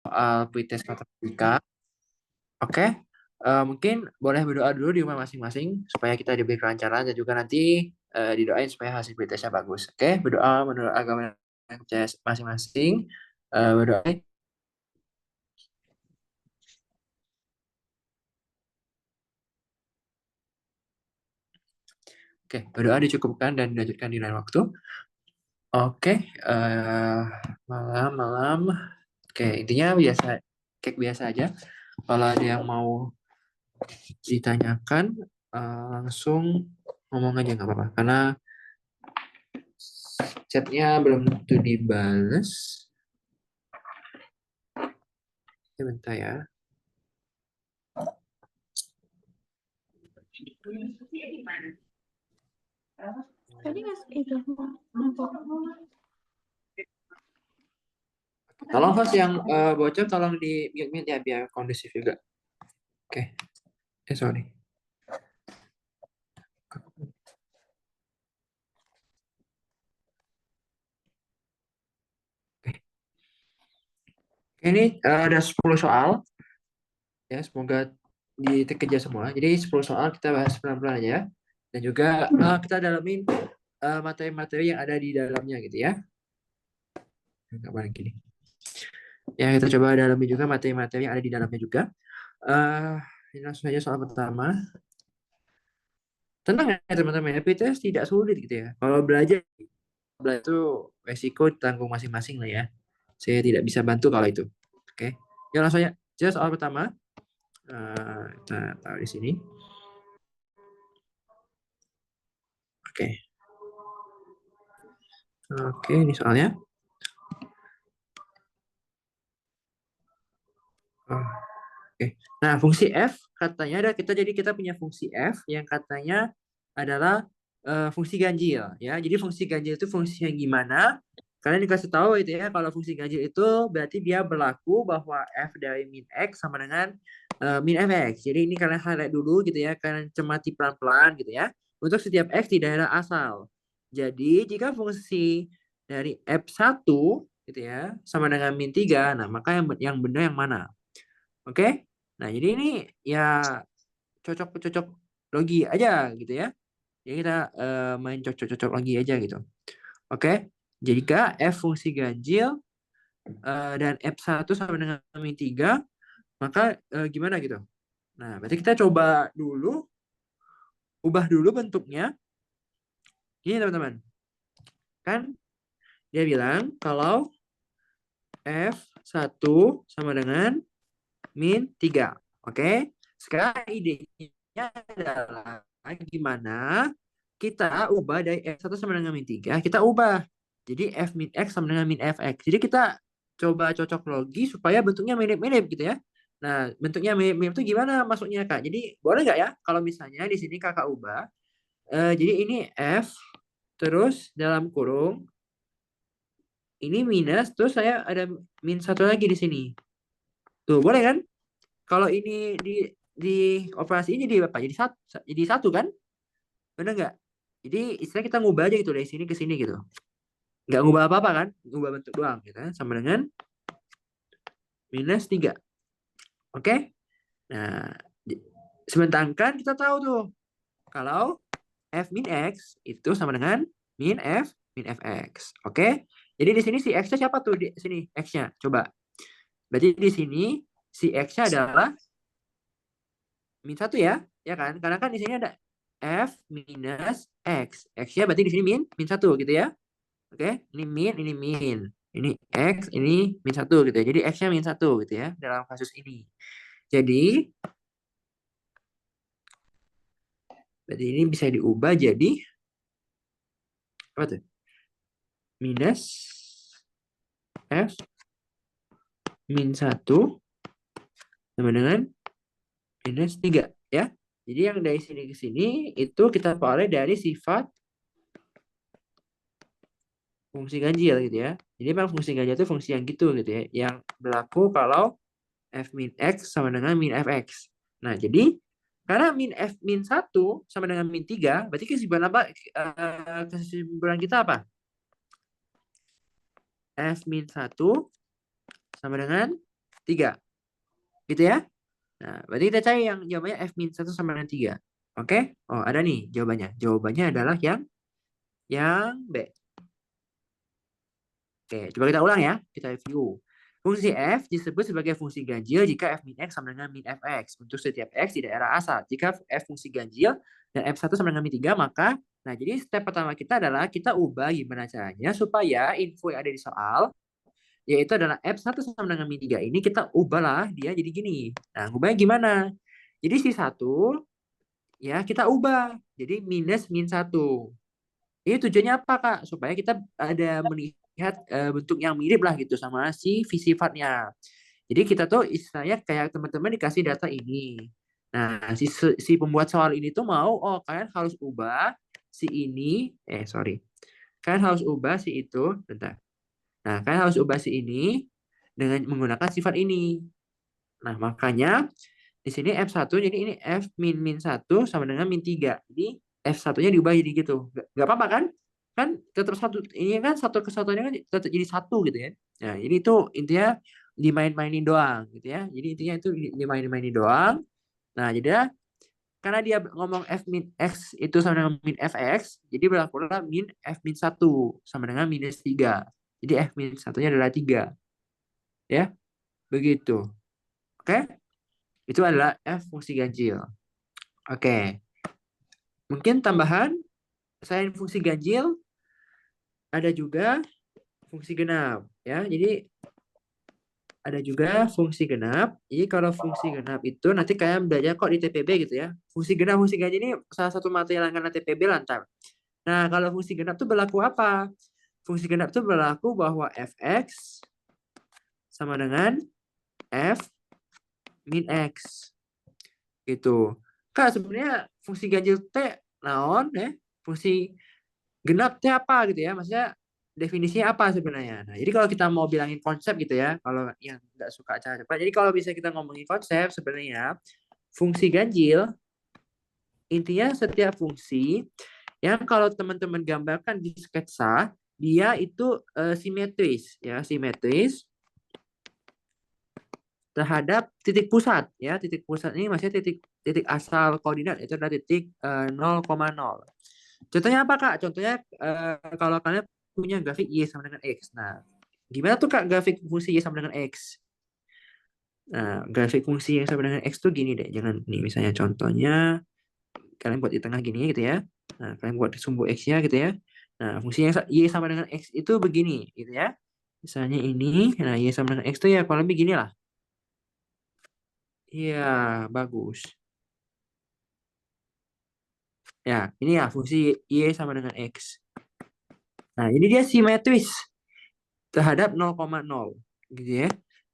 soal pretest matematika. Oke, mungkin boleh berdoa dulu di rumah masing-masing supaya kita diberi kelancaran dan juga nanti didoain supaya hasil pretestnya bagus. Oke, berdoa menurut agama yang percaya masing-masing. Berdoa. Oke, berdoa dicukupkan dan dilanjutkan di lain waktu. Oke, malam. Oke, intinya biasa, kayak biasa aja. Kalau ada yang mau ditanyakan, langsung ngomong aja nggak apa-apa. Karena chatnya belum tentu dibales. Bentar ya. Tadi itu Tolong host yang bocor tolong di mute ya biar kondusif juga. Oke. Sorry. Oke. Ini ada 10 soal. Ya, semoga dikejar semua. Jadi 10 soal kita bahas pelan-pelan aja. Dan juga kita dalamin materi-materi yang ada di dalamnya gitu ya. Nggak balik gini. Ya, kita coba dalami juga materi-materi yang ada di dalamnya juga. Ini langsung aja soal pertama. Tenang ya teman-teman, ya, PTS tidak sulit gitu ya. Kalau belajar itu resiko tanggung masing-masing lah ya. Saya tidak bisa bantu kalau itu. Oke. Ya langsung aja. Jadi soal pertama. Kita taruh di sini. Oke. Oke, ini soalnya. Oke. Nah, fungsi F katanya ada kita punya fungsi F yang katanya adalah fungsi ganjil ya. Jadi fungsi ganjil itu fungsi yang gimana? Kalian dikasih tahu itu ya kalau fungsi ganjil itu berarti dia berlaku bahwa F dari min X sama dengan min Fx. Jadi ini kalian highlight dulu gitu ya, kalian cermati pelan-pelan gitu ya. Untuk setiap X di daerah asal. Jadi jika fungsi dari F1 gitu ya sama dengan min 3, nah maka yang benar yang mana? Oke? Nah, jadi ini ya cocok-cocok logi aja gitu ya. Jadi kita main cocok-cocok logi aja gitu. Oke? Jika F fungsi ganjil dan F1 sama dengan min 3, maka gimana gitu? Nah, berarti kita coba dulu, ubah dulu bentuknya. Gini teman-teman. Kan dia bilang kalau F1 sama dengan min 3. Oke? Sekarang idenya adalah gimana kita ubah dari F1 sama dengan min 3, kita ubah. Jadi F min X sama dengan min Fx. Jadi kita coba cocok logi supaya bentuknya mirip-mirip gitu ya. Nah, bentuknya mirip-mirip itu gimana masuknya, Kak? Jadi boleh nggak ya kalau misalnya di sini Kakak ubah. Jadi ini F, terus dalam kurung, ini minus, terus saya ada min 1 lagi di sini. Tuh, boleh kan? Kalau ini di operasi ini jadi apa? Jadi satu kan? Benar nggak? Jadi istilah kita ngubah aja gitu dari sini ke sini gitu. Nggak ngubah apa-apa kan? Ngubah bentuk doang gitu kan? Sama dengan minus 3. Oke? Nah, sementara kita tahu tuh kalau F min X itu sama dengan min Fx. Oke? Jadi di sini si X-nya siapa tuh di sini? X-nya. Coba. Berarti di sini si X-nya adalah min 1 ya. Ya kan? Karena kan di sini ada F minus X. X-nya berarti di sini min 1 gitu ya. Oke, ini min, ini min. Ini X, ini min 1 gitu ya. Jadi X-nya min 1 gitu ya dalam kasus ini. Jadi, berarti ini bisa diubah jadi apa tuh? Minus F min 1 sama dengan minus 3 ya. Jadi yang dari sini ke sini itu kita peroleh dari sifat fungsi ganjil gitu ya. Jadi memang fungsi ganjil itu fungsi yang gitu gitu ya. Yang berlaku kalau F min X sama dengan min Fx. Nah, jadi karena min F min 1 sama dengan min 3, berarti kesimpulan apa? Kesimpulan kita apa? F min 1 sama dengan 3. Gitu ya. Nah, berarti kita cari yang jawabannya F-1 sama dengan 3. Oke? Oh, ada nih jawabannya. Jawabannya adalah yang B. Oke, coba kita ulang ya. Kita review. Fungsi f disebut sebagai fungsi ganjil jika f min x sama dengan min fx untuk setiap x di daerah asal. Jika f fungsi ganjil dan f1 sama dengan min 3, maka nah jadi step pertama kita adalah kita ubah gimana caranya supaya info yang ada di soal yaitu adalah f1 sama dengan min 3 ini kita ubahlah dia jadi gini. Nah, ubahnya gimana? Jadi si 1 ya kita ubah jadi minus min 1. Ini tujuannya apa, Kak? Supaya kita ada melihat bentuk yang mirip lah gitu sama si sifatnya. Jadi kita tuh istilahnya kayak teman-teman dikasih data ini. Nah, si pembuat soal ini tuh mau, oh kalian harus ubah si ini, sorry. Kalian harus ubah si itu, bentar. Nah, kalian harus ubah si ini dengan menggunakan sifat ini. Nah, makanya di sini F1 jadi ini F min min 1 sama dengan min 3. Jadi F1-nya diubah jadi gitu. Gak apa-apa kan? Kan tetap satu. Ini kan satu kesatuannya kan tetap jadi satu gitu ya. Nah, ini itu intinya dimain-mainin doang gitu ya. Jadi intinya itu dimain-mainin doang. Nah, jadi karena dia ngomong F min X itu sama dengan min Fx, jadi berlakulah min F min 1 sama dengan minus 3. Jadi F min 1-nya adalah 3. Ya, begitu. Oke? Itu adalah F fungsi ganjil. Oke. Mungkin tambahan, selain fungsi ganjil, ada juga fungsi genap. Ya, jadi ada juga fungsi genap. Jadi kalau fungsi genap itu nanti kalian belajar kok di TPB gitu ya. Fungsi genap, fungsi ganjil ini salah satu materi langganan TPB lantar. Nah, kalau fungsi genap itu berlaku apa? Fungsi genap itu berlaku bahwa fx sama dengan f min x. Gitu. Kak, sebenarnya fungsi ganjil T naon ya? Fungsi genap T apa gitu ya? Maksudnya definisinya apa sebenarnya? Nah, jadi kalau kita mau bilangin konsep gitu ya, kalau yang nggak suka cara cepat, jadi kalau bisa kita ngomongin konsep sebenarnya fungsi ganjil intinya setiap fungsi yang kalau teman-teman gambarkan di sketsa dia itu simetris ya, simetris terhadap titik pusat ya. Titik pusat ini maksudnya titik titik asal koordinat itu adalah titik 0,0. Contohnya apa, Kak? Contohnya kalau kalian punya grafik Y sama dengan X. Nah, gimana tuh, Kak, grafik fungsi Y sama dengan X? Nah, grafik fungsi yang sama dengan X tuh gini deh. Jangan nih misalnya contohnya kalian buat di tengah gini gitu ya. Nah, kalian buat sumbu X-nya gitu ya. Nah, fungsi yang Y sama dengan X itu begini gitu ya. Misalnya ini, nah Y sama dengan X tuh ya kurang lebih gini lah. Iya, bagus. Ya, ini ya fungsi Y sama dengan X. Nah, ini dia simetris terhadap 0,0 gitu ya.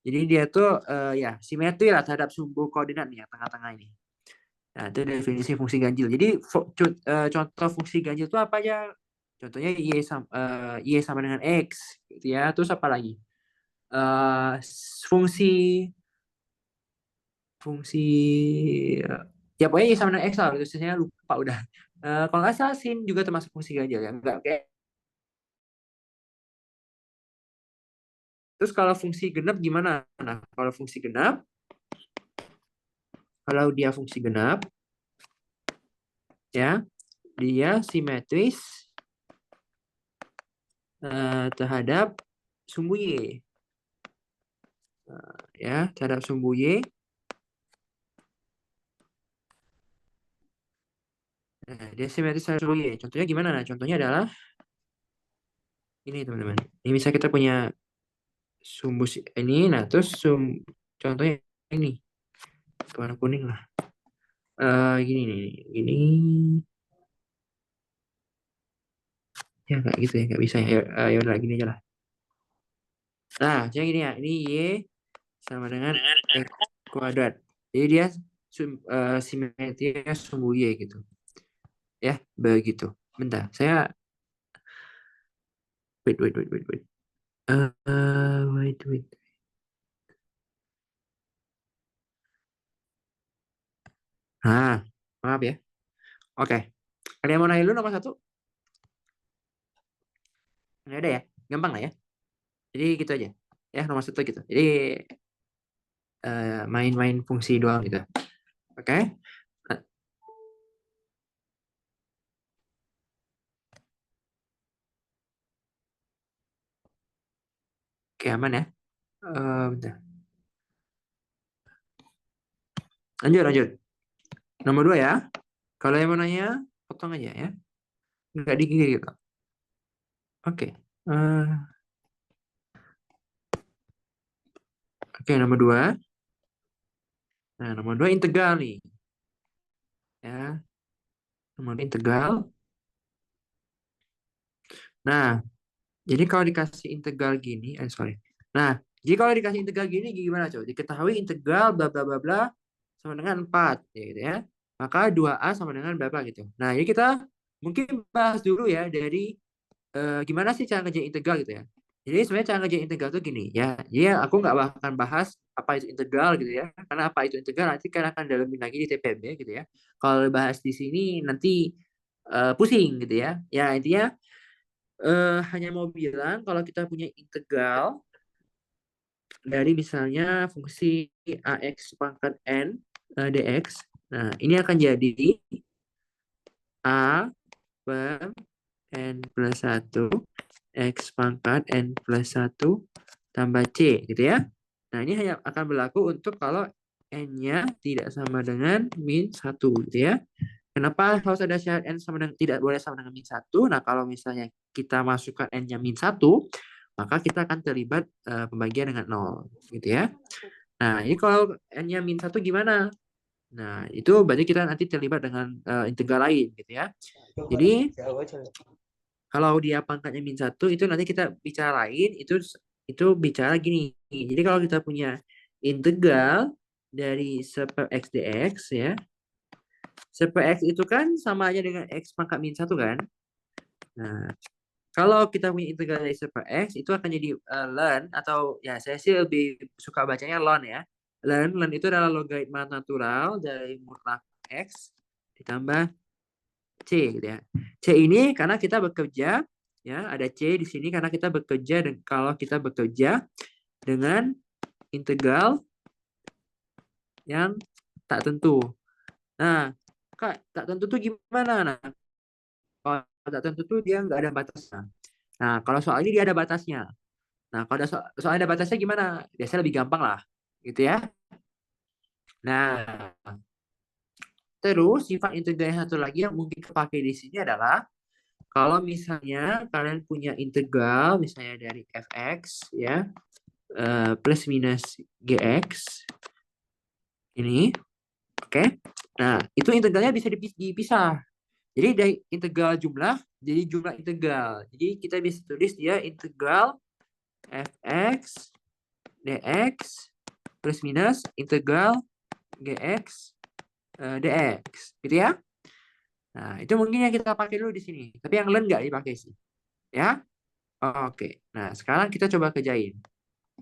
Jadi dia tuh ya simetri lah terhadap sumbu koordinat nih yang tengah-tengah ini. Nah, itu definisi fungsi ganjil. Jadi contoh fungsi ganjil itu apa aja? Contohnya Y sama dengan X gitu ya. Terus apa lagi? Eh, fungsi fungsi ya pokoknya Y sama dengan X lah. Itu saya lupa udah. Kalau nggak salah sin juga termasuk fungsi ganjil ya. Enggak kayak. Terus kalau fungsi genap gimana? Nah, kalau fungsi genap, kalau dia fungsi genap, ya, dia simetris terhadap sumbu Y. Ya, terhadap sumbu Y. Nah, dia simetris terhadap sumbu Y. Contohnya gimana? Nah, contohnya adalah ini, teman-teman. Ini bisa kita punya sumbu ini, nah terus contohnya ini warna kuning lah. Gini nih, gini ya nggak gitu ya, nggak bisa ya. Ya udah gini aja lah. Nah, jadi gini ya, ini Y sama dengan X kuadrat. Jadi dia simetrinya sumbu Y gitu. Ya, begitu. Bentar, saya wait. Wait. Nah, maaf ya. Oke. Ada yang mau nanya dulu nomor satu? Nggak ada ya? Gampang lah ya. Jadi gitu aja. Ya, nomor satu gitu. Jadi main-main fungsi doang gitu. Oke. Nah, oke, aman ya. Bentar. Lanjut. Nomor 2 ya. Kalau yang mau nanya, potong aja ya. Nggak digigit gitu. Oke. Oke, nomor 2. Nah, nomor 2 integral nih. Ya, nomor 2 integral. Nah, jadi kalau dikasih integral gini, sorry. Nah, jadi kalau dikasih integral gini gimana coba? Diketahui integral bla bla bla bla sama dengan 4 ya gitu ya. Maka 2A sama dengan berapa gitu. Nah, jadi kita mungkin bahas dulu ya dari gimana sih cara ngerjain integral gitu ya. Jadi sebenarnya cara ngerjain integral tuh gini ya. Jadi aku nggak akan bahas apa itu integral gitu ya. Karena apa itu integral nanti kan akan dalamin lagi di TPB gitu ya. Kalau bahas di sini nanti pusing gitu ya. Ya intinya hanya mau bilang kalau kita punya integral dari misalnya fungsi ax pangkat n dx. Nah, ini akan jadi a per n plus 1 x pangkat n plus 1 tambah c gitu ya. Nah, ini hanya akan berlaku untuk kalau n-nya tidak sama dengan min 1 gitu ya. Kenapa harus ada syarat n sama dengan tidak boleh sama dengan min 1? Nah, kalau misalnya kita masukkan n-nya min 1, maka kita akan terlibat pembagian dengan 0 gitu ya. Nah, ini kalau n-nya min 1 gimana? Nah, itu berarti kita nanti terlibat dengan integral lain gitu ya. Jadi kalau dia pangkatnya min 1 itu nanti kita bicara lain itu bicara gini. Jadi kalau kita punya integral dari seper x dx ya. Seper x itu kan sama aja dengan x pangkat min 1 kan? Nah, kalau kita punya integral dari seper x itu akan jadi ln atau ya saya sih lebih suka bacanya ln ya. Ln itu adalah logaritma natural dari mutlak x ditambah C gitu ya. C ini karena kita bekerja ya, ada C di sini karena kita bekerja dan kalau kita bekerja dengan integral yang tak tentu. Nah, Kak, tak tentu tuh gimana? Nah, kalau tak tentu tuh dia nggak ada batasnya. Nah, kalau soal ini dia ada batasnya. Nah, kalau ada soal ada batasnya gimana? Biasanya lebih gampang lah, gitu ya. Nah, terus sifat integral yang satu lagi yang mungkin kepake di sini adalah kalau misalnya kalian punya integral misalnya dari fx ya plus minus gx ini, oke. Nah, itu integralnya bisa dipisah. Jadi dari integral jumlah jadi jumlah integral. Jadi kita bisa tulis dia integral fx dx plus minus integral gx dx, gitu ya. Nah, itu mungkin yang kita pakai dulu di sini. Tapi yang lain nggak dipakai sih. Ya. Oke. Nah, sekarang kita coba kerjain.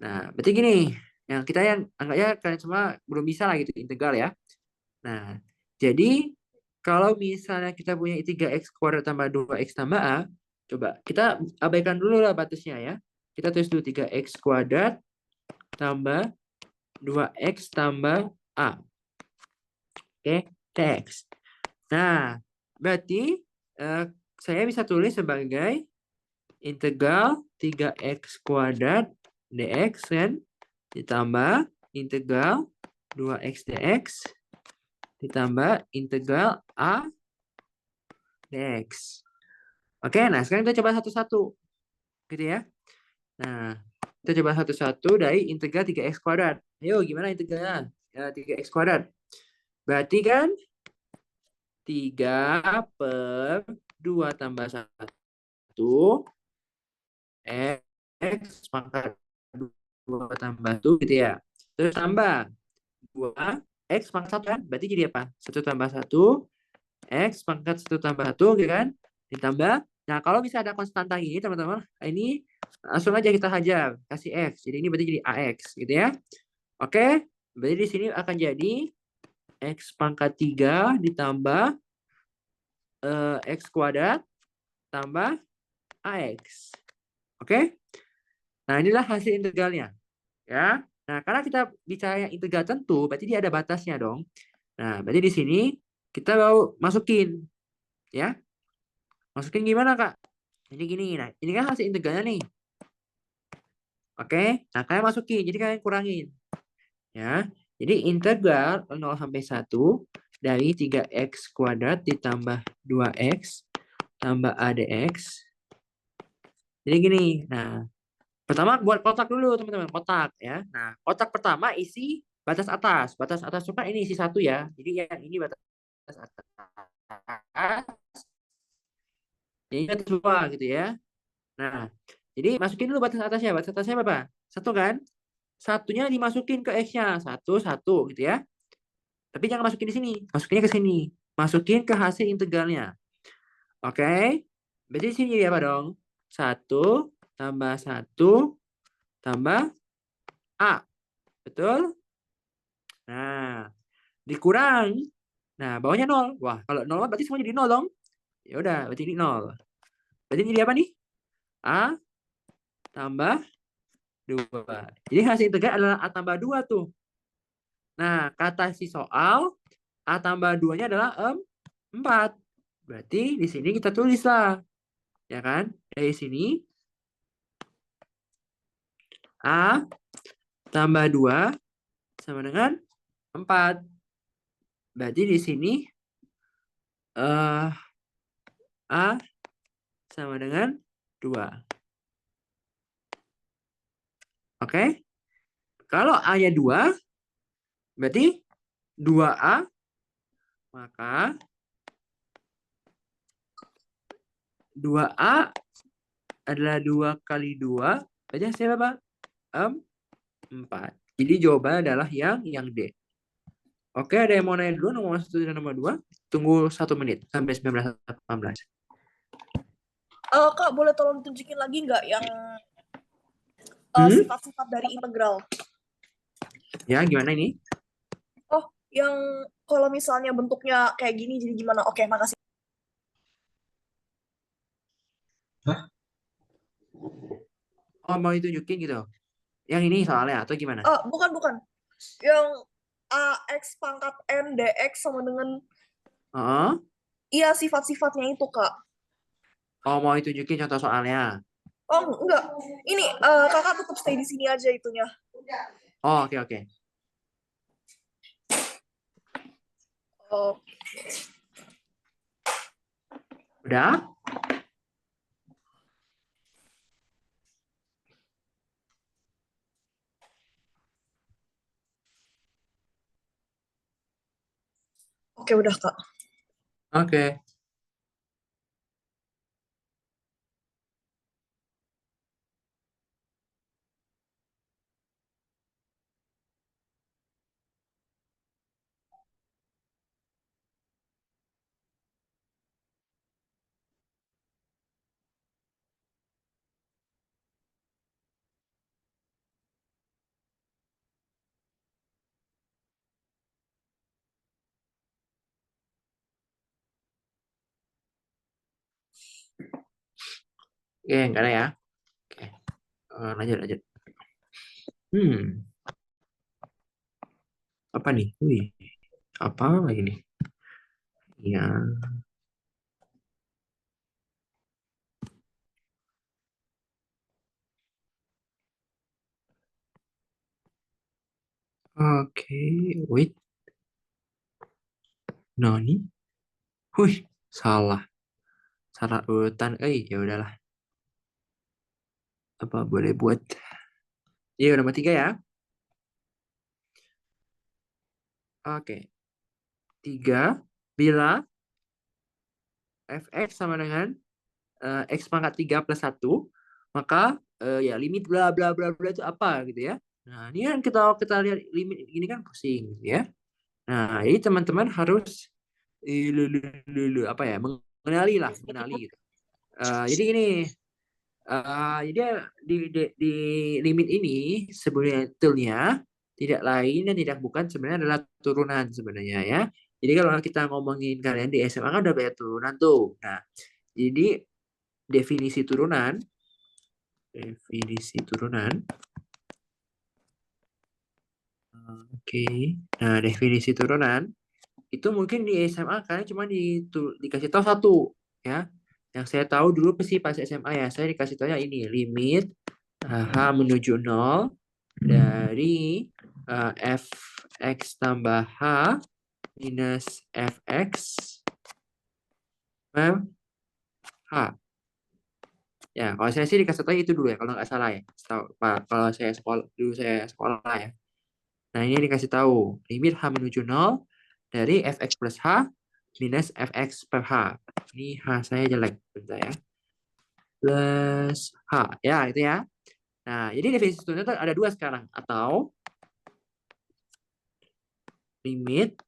Nah, berarti gini, yang anggapnya kalian semua belum bisa lah gitu integral ya. Nah, jadi kalau misalnya kita punya 3x kuadrat tambah 2x tambah a, coba kita abaikan dulu lah batasnya ya. Kita tulis dulu 3x kuadrat tambah 2x tambah a. Oke, teks. Nah, berarti saya bisa tulis sebagai integral 3x kuadrat dx kan ditambah integral 2x dx ditambah integral a dx. Oke, nah sekarang kita coba satu-satu gitu ya. Nah, kita coba satu-satu dari integral 3x kuadrat. Ayo, gimana integralnya? 3x kuadrat. Berarti kan 3 per 2 tambah 1 x pangkat 2 tambah 1 gitu ya. Terus tambah 2 x pangkat 1 kan? Berarti jadi apa? 1 tambah 1 x pangkat 1 tambah 1 gitu kan? Ditambah. Nah, kalau bisa ada konstanta gini teman-teman, ini langsung aja kita hajar, kasih x. Jadi ini berarti jadi ax gitu ya. Oke, berarti di sini akan jadi x pangkat 3 ditambah x kuadrat tambah ax. Oke? Nah, inilah hasil integralnya. Ya. Nah, karena kita bicara yang integral tentu, berarti dia ada batasnya dong. Nah, berarti di sini kita mau masukin, ya. Masukin gimana, Kak? Jadi gini, nah ini kan hasil integralnya nih. Oke, nah kalian masukin, jadi kalian kurangin. Ya, jadi integral 0 sampai 1 dari 3x kuadrat ditambah 2x tambah a dx. Jadi gini, nah pertama buat kotak dulu teman-teman, kotak ya. Nah, kotak pertama isi batas atas. Batas atas itu kan ini isi 1 ya. Jadi yang ini batas atas. Ini batas bawah gitu ya. Nah, jadi masukin dulu batas atasnya. Batas atasnya berapa? 1 kan? Satunya dimasukin ke X-nya. 1, 1 gitu ya. Tapi jangan masukin di sini. Masukinnya ke sini. Masukin ke hasil integralnya. Oke? Berarti di sini jadi apa dong? 1 tambah 1 tambah A. Betul? Nah, dikurang. Nah, bawahnya 0. Wah, kalau 0 berarti semua jadi 0 dong. Ya udah, berarti ini 0. Berarti jadi apa nih? A tambah 2. Jadi hasil integral adalah A tambah 2 tuh. Nah, kata si soal A tambah 2-nya adalah 4. Berarti di sini kita tulis lah. Ya kan? Dari sini A tambah 2 sama dengan 4. Berarti di sini A sama dengan 2. Oke? Kalau A-nya 2, berarti 2A, maka 2A adalah 2 kali 2. Berarti hasilnya apa? 4. Jadi jawabannya adalah yang D. Oke, ada yang mau nanya dulu nomor 1 dan nomor 2? Tunggu 1 menit sampai 19.18. Kak, boleh tolong tunjukin lagi nggak yang sifat-sifat dari integral? Ya, gimana ini? Oh, yang kalau misalnya bentuknya kayak gini jadi gimana? Oke, makasih. Oh, mau ditunjukin gitu? Yang ini soalnya atau gimana? Bukan. Yang AX pangkat N DX sama dengan Oh, iya sifat-sifatnya itu, Kak. oh mau ditunjukin contoh soalnya. Oh, enggak. Ini Kakak tetap stay di sini aja itunya. Oh, oke oke. Oh, Udah? oke udah, Kak. Oke. Oke, enggak ada ya. Oke. Lanjut. Hmm, apa nih? Wih, apa lagi nih? Ya, oke. Wait, nani? Wih, salah. Salah urutan. Ya udahlah. Apa boleh buat? Iya, nomor 3 ya. Oke. 3 bila fx sama dengan x pangkat 3 plus 1, maka ya limit bla bla bla bla itu apa gitu ya. Nah, ini kan kita lihat limit ini kan pusing gitu ya. Nah, jadi teman-teman harus apa ya, mengenali gitu. Jadi ini jadi di limit ini sebetulnya tidak lain dan tidak bukan sebenarnya adalah turunan sebenarnya ya. Jadi kalau kita ngomongin kalian di SMA kan udah banyak turunan tuh. Nah, jadi definisi turunan Oke. Nah, definisi turunan itu mungkin di SMA kalian cuma dikasih tahu satu ya. Yang saya tahu dulu pasti pas SMA ya, saya dikasih tahu ini limit H menuju 0 dari fx tambah H minus fx per H. Ya, kalau saya sih dikasih tahu itu dulu ya, kalau nggak salah ya. Kalau saya sekolah ya. Nah, ini dikasih tahu limit H menuju 0 dari fx plus H minus fx per H. Ini H saya jelek, bentar ya. Plus H, ya itu ya. Nah, jadi definisi turunan itu ada dua sekarang. Atau limit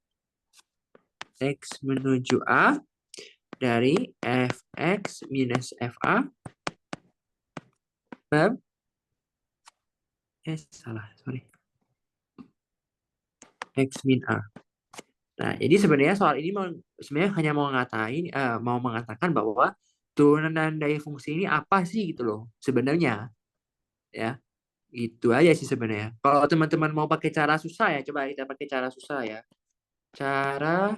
X menuju A dari fx minus fa per salah, sorry. X min A. Nah, jadi sebenarnya soal ini sebenarnya hanya mau mengatakan bahwa turunan dari fungsi ini apa sih gitu loh sebenarnya ya. Itu aja sih sebenarnya. Kalau teman-teman mau pakai cara susah ya, coba kita pakai cara susah ya. Cara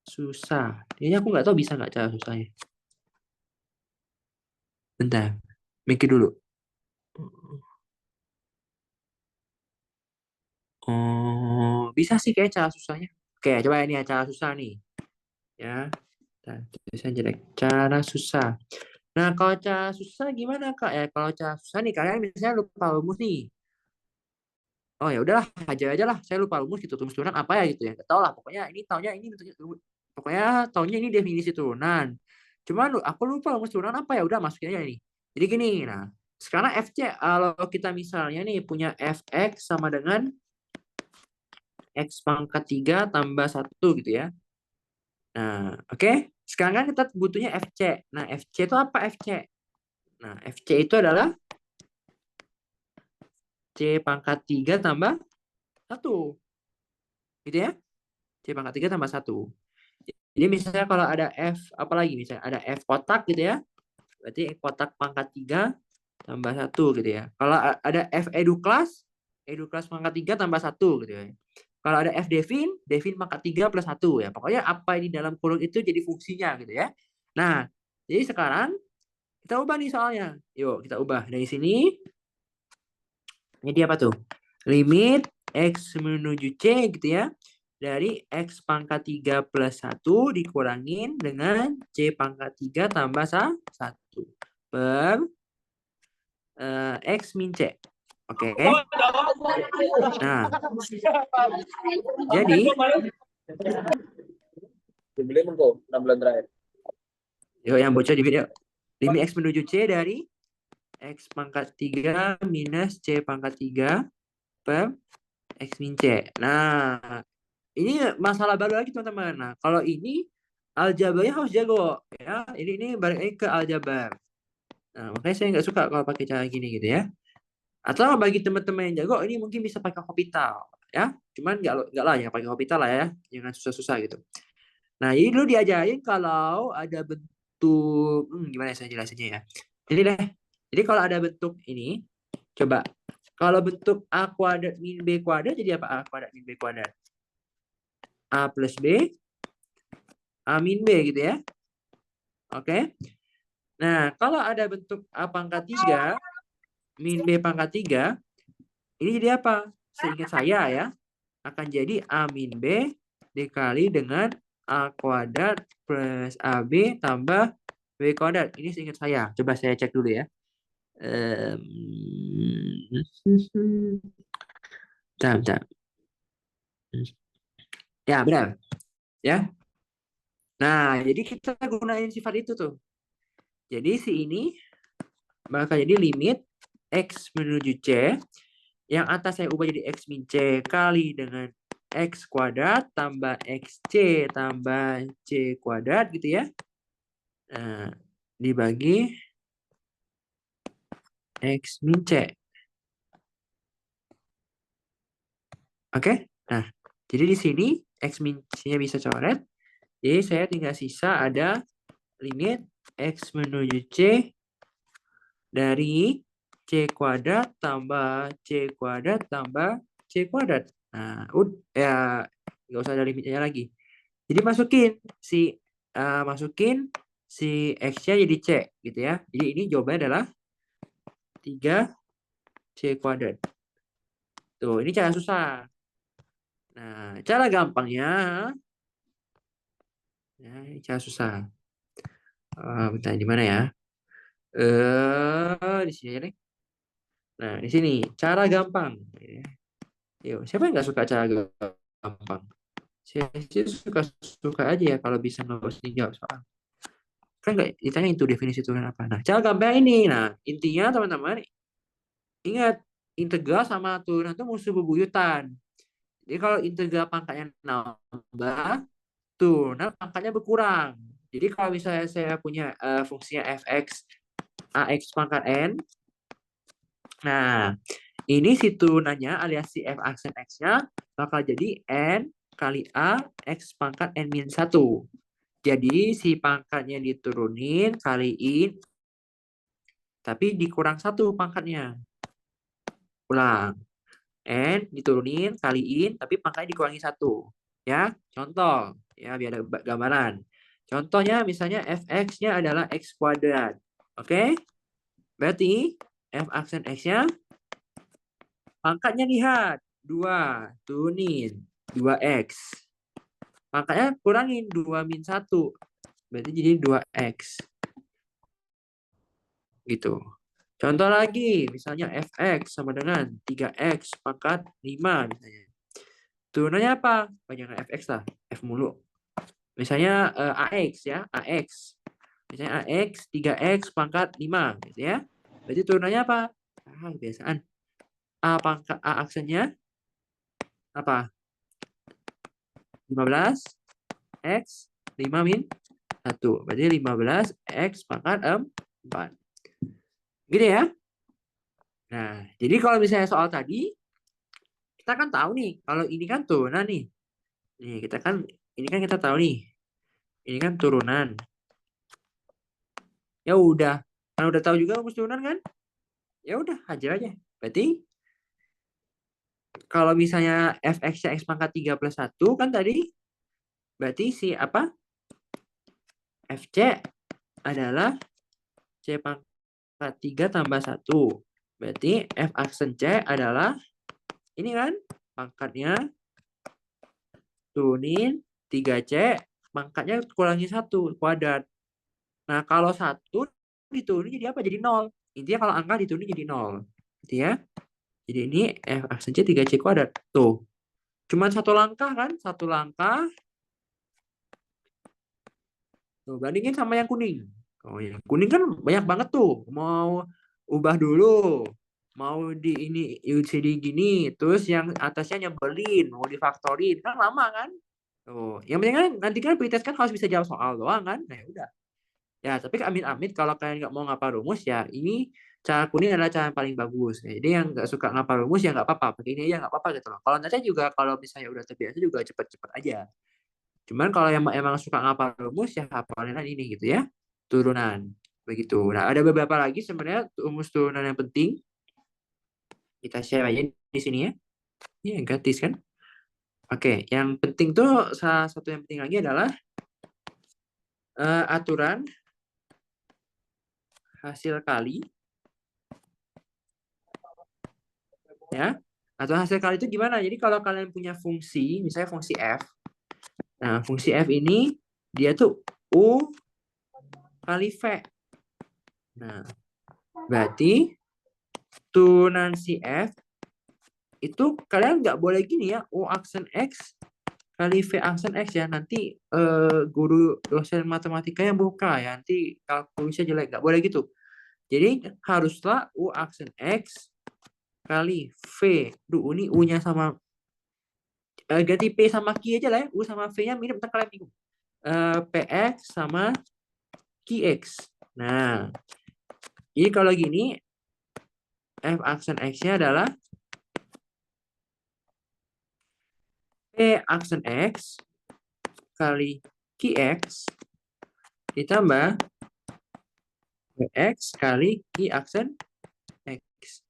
susah. Ini aku nggak tahu bisa nggak cara susahnya. Bentar, mikir dulu. Oh, bisa sih kayak cara susahnya. Oke, coba ini ya cara susah nih. Ya, tulisan jelek. Cara susah. Nah, kalau cara susah gimana Kak? Ya, kalau cara susah nih kalian misalnya lupa rumus nih. Oh ya udahlah, aja lah. Saya lupa rumus gitu. Rumus turunan apa ya gitu ya. Gak tau lah. Pokoknya ini taunya ini pokoknya taunya ini definisi turunan. Cuman aku lupa rumus turunan apa ya. Udah masukin aja nih. Jadi gini, nah sekarang FC kalau kita misalnya nih punya fx sama dengan x pangkat 3 tambah 1 gitu ya. Nah, oke. Sekarang kan kita butuhnya FC. Nah, FC itu apa FC? Nah, FC itu adalah C pangkat 3 tambah 1. Gitu ya. C pangkat 3 tambah 1. Jadi misalnya kalau ada F, apalagi misalnya ada F kotak gitu ya. Berarti kotak pangkat 3 tambah 1 gitu ya. Kalau ada F edu kelas pangkat 3 tambah 1 gitu ya. Kalau ada F Devin pangkat 3 plus 1 ya. Pokoknya apa ini dalam kurung itu jadi fungsinya gitu ya. Nah, jadi sekarang kita ubah nih soalnya. Yuk, kita ubah. Dari sini, jadi apa tuh? Limit X menuju C gitu ya. Dari X pangkat 3 plus 1 dikurangin dengan C pangkat 3 tambah 1 per X min C. Oke. Nah, jadi dibeli kok 6 bulan terakhir. yuk yang bocor di video. Limit X menuju C dari X pangkat 3 minus C pangkat 3 per X min C. Nah, ini masalah baru lagi teman-teman. Nah, kalau ini aljabarnya harus jago ya. Ini balik lagi ke aljabar. Nah, makanya saya nggak suka kalau pakai cara gini gitu ya. Atau bagi teman-teman yang jago, ini mungkin bisa pakai hospital ya. Cuman nggak lah, jangan pakai hospital lah ya. Jangan susah-susah gitu. Nah, jadi dulu diajarin kalau ada bentuk, gimana saya jelasinnya ya. Jadi deh, jadi kalau ada bentuk ini, coba. Kalau bentuk A kuadrat min B kuadrat, jadi apa A kuadrat min B kuadrat? A plus B, A min B gitu ya. Oke. Nah, kalau ada bentuk A pangkat 3, min B pangkat 3, ini jadi apa? Seingat saya ya, akan jadi A min B dikali dengan A kuadrat plus AB tambah B kuadrat. Ini seingat saya. Coba saya cek dulu ya. Bentar. Ya, benar. Ya. Nah, jadi kita gunain sifat itu tuh. Jadi si ini bakal jadi limit X menuju C. Yang atas saya ubah jadi X min C kali dengan X kuadrat tambah XC tambah C kuadrat gitu ya. Nah, dibagi X min C. Oke? Nah, jadi di sini X min C-nya bisa coret. Jadi saya tinggal sisa ada limit X menuju C dari C kuadrat tambah C kuadrat tambah C kuadrat. Nah, ya nggak usah ada limitnya lagi. Jadi masukin si X-nya jadi C gitu ya. Jadi ini jawabannya adalah 3C kuadrat. Tuh, ini cara susah. Nah, cara gampangnya, ini cara susah. Bentar, di mana ya? Di sini aja nih. Nah, di sini cara gampang. Yuk, siapa yang nggak suka cara gampang? Saya sih suka aja ya kalau bisa nggak usah dijawab soal. Kan nggak ditanya itu definisi turunan apa. Nah, cara gampang ini. Nah, intinya teman-teman ingat integral sama turunan itu musuh bebuyutan. Jadi kalau integral pangkatnya nambah, turunan pangkatnya berkurang. Jadi kalau misalnya saya punya fungsinya fx ax pangkat n, nah ini si turunannya alias si f aksen x-nya bakal jadi n kali a x pangkat n min 1. Jadi si pangkatnya diturunin kaliin, tapi dikurang 1 pangkatnya. Ulang. N diturunin kaliin, tapi pangkatnya dikurangi 1. Ya, contoh. Ya, biar ada gambaran. Contohnya misalnya fx-nya adalah x kuadrat. Oke? Berarti f aksen x-nya pangkatnya lihat. 2. Turunin. 2x. Pangkatnya kurangin. 2 min 1. Berarti jadi 2x. Gitu. Contoh lagi. Misalnya fx sama dengan 3x pangkat 5. Misalnya. Turunannya apa? Jangan fx lah. F mulu. Misalnya AX ya, AX. Misalnya AX 3X pangkat 5 gitu ya. Berarti turunannya apa? Kebiasaan. A pangkat A aksennya apa? 15 X 5 min 1. Berarti 15 X pangkat 4. Gitu ya. Nah, jadi kalau misalnya soal tadi kita kan tahu nih, kalau ini kan turunan nih. Nih, ini kan kita tahu nih. Ini kan turunan. Ya udah, kan udah tahu juga rumus turunan kan? Ya udah, hajar aja. Berarti kalau misalnya fx-nya x pangkat 3 plus 1 kan tadi, berarti si apa? fc adalah c pangkat 3 tambah 1. Berarti f aksen c adalah ini kan, pangkatnya turunin 3c, pangkatnya kurangi 1 kuadrat. Nah, kalau 1 diturunin jadi apa? Jadi 0. Intinya kalau angka diturunin jadi 0. Gitu ya. Jadi ini f aksen c 3c kuadrat. Tuh. Cuman satu langkah kan? Satu langkah. Tuh, bandingin sama yang kuning. Oh, yang kuning kan banyak banget tuh. Mau ubah dulu. Mau di ini UCD gini. Terus yang atasnya nyebelin. Mau difaktorin. Kan lama kan? Tuh. Yang penting kan nanti kan pretest kan harus bisa jawab soal doang kan? Nah, ya udah. Ya, tapi amit-amit kalau kalian nggak mau ngapal rumus ya ini cara kuning adalah cara yang paling bagus. Jadi yang nggak suka ngapal rumus ya nggak apa-apa. Pakai ini aja nggak apa-apa gitu loh. Kalau nanti juga kalau misalnya udah terbiasa juga cepet-cepet aja. Cuman kalau yang emang suka ngapal rumus ya hafalin ini gitu ya. Turunan. Begitu. Nah, ada beberapa lagi sebenarnya rumus turunan yang penting. Kita share aja di sini ya. Ini yang gratis kan. Oke, yang penting tuh salah satu yang penting lagi adalah aturan hasil kali. Ya. Aturan hasil kali itu gimana? Jadi kalau kalian punya fungsi, misalnya fungsi f. Nah, fungsi f ini dia tuh U kali V. Nah, berarti turunan si F itu kalian nggak boleh gini ya, U aksen X kali V aksen X ya. Nanti guru dosen matematika yang buka ya, nanti kalkulusnya jelek. Nggak boleh gitu. Jadi haruslah U aksen X kali V. Ini U-nya sama, ganti P sama Q aja lah ya. U sama V-nya mirip, ntar kalian bingung. PX sama QX. Nah, jadi kalau gini, F aksen X-nya adalah P aksen X kali QX ditambah PX kali Q aksen X.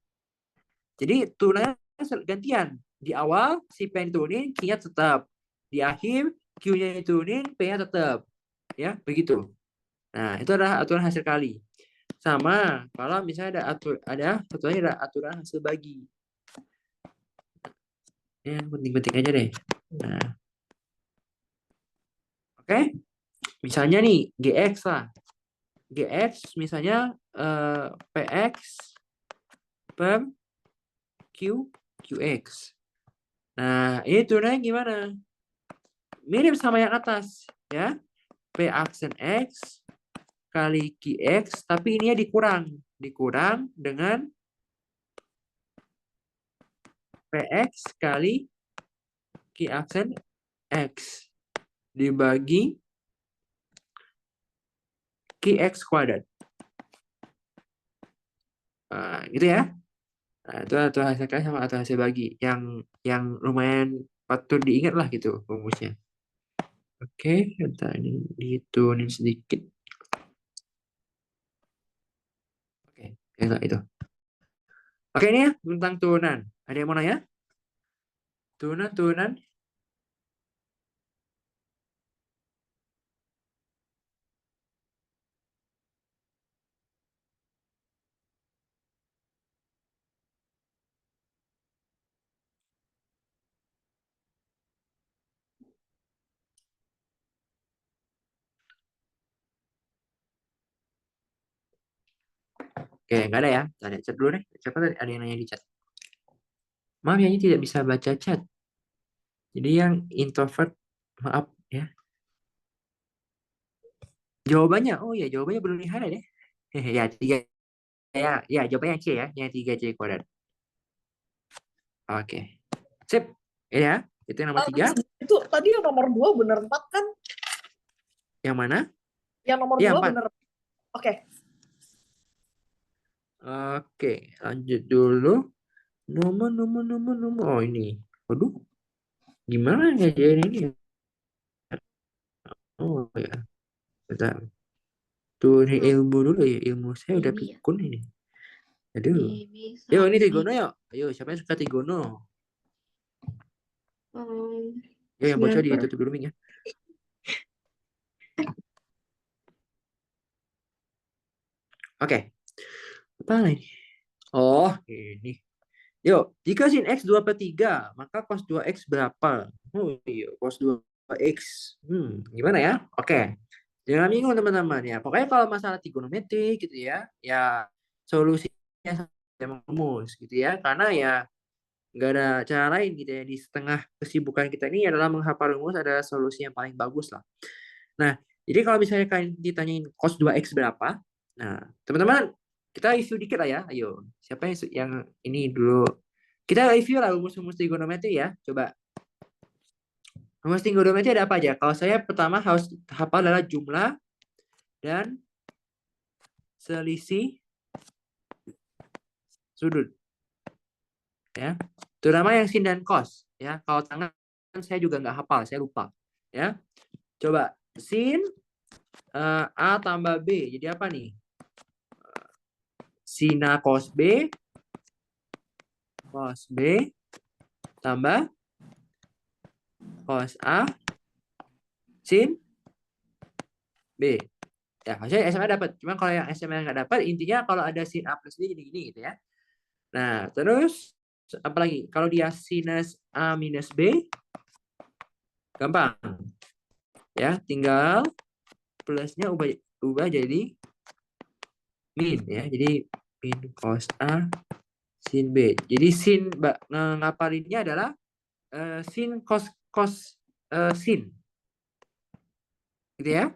Jadi turunannya gantian. Di awal si P diturunin, Q-nya tetap. Di akhir Q-nya diturunin, P-nya tetap. Ya, begitu. Nah, itu adalah aturan hasil kali. Sama kalau misalnya ada satunya ada aturan hasil bagi. Yang penting-penting aja deh. Nah, oke. Misalnya nih GX lah. GX misalnya PX per QX. Nah, ini turunnya gimana? Mirip sama yang atas, ya. P aksen X kali QX, tapi ininya dikurang. Dikurang dengan PX kali Q aksen X dibagi QX kuadrat. Nah, gitu ya. Nah, itu aturan hasil kali sama aturan hasil bagi. Yang lumayan patut diingat lah gitu rumusnya. Oke, kita ini diturunin sedikit. Oke, enggak itu. Oke, ini ya tentang turunan. Ada yang mau nanya? Turunan. Oke, nggak ada ya. Ada chat dulu deh. Siapa tadi ada yang nanya di chat? Maaf ya, ini tidak bisa baca chat. Jadi yang introvert, maaf ya. Jawabannya, oh ya jawabannya belum ada deh. Ya, 3. Ya, jawabannya C ya. Yang 3 C kuadrat. Oke. Sip. Ini ya. Itu yang nomor 3. Itu tadi yang nomor 2 bener 4 kan? Yang mana? Yang nomor Ya, 2 4. bener. Oke. Oke, lanjut dulu. Nomor. Oh, ini. Waduh. Gimana ngajarin ini ya? Oh, ya. Bentar. Tuh, ini ilmu dulu ya. Ilmu saya udah Ini ya. pikun ini. Aduh. Ini Yuk, ini sampai trigono yuk. Ayo, siapa yang suka trigono? Yuk, yang bocor siapa? ditutup dulu mic ya. Oke. Apa lagi? Oh, ini. Yuk, jika sin X 2/3, maka cos 2X berapa? Oh iya, cos 2X. Gimana ya? Oke. Jangan bingung teman-teman ya. Pokoknya kalau masalah trigonometri gitu ya, ya solusinya emang rumus gitu ya. Karena ya nggak ada cara lain gitu ya. Di setengah kesibukan kita ini adalah menghafal rumus ada solusi yang paling bagus lah. Nah, jadi kalau misalnya kalian ditanyain cos 2X berapa? Nah, teman-teman, kita review dikit lah ya. Ayo, siapa yang ini dulu? Kita review lah rumus-rumus trigonometri ya. Coba. Rumus trigonometri ada apa aja? Kalau saya pertama harus hafal adalah jumlah dan selisih sudut. Ya. Terutama yang sin dan cos. Ya. Kalau tangan saya juga nggak hafal, saya lupa. Ya. Coba sin A tambah B. Jadi apa nih? Sina cos B tambah cos A sin B. Ya, harusnya SMA dapat. Cuma kalau yang SMA nggak dapat, intinya kalau ada sin A plus B jadi gini gitu ya. Nah, terus apa lagi? Kalau dia sinus A minus B, gampang. Ya, tinggal plusnya ubah jadi min ya. Jadi min cos A sin B. Jadi sin ngapalinnya adalah sin cos sin. Gitu ya.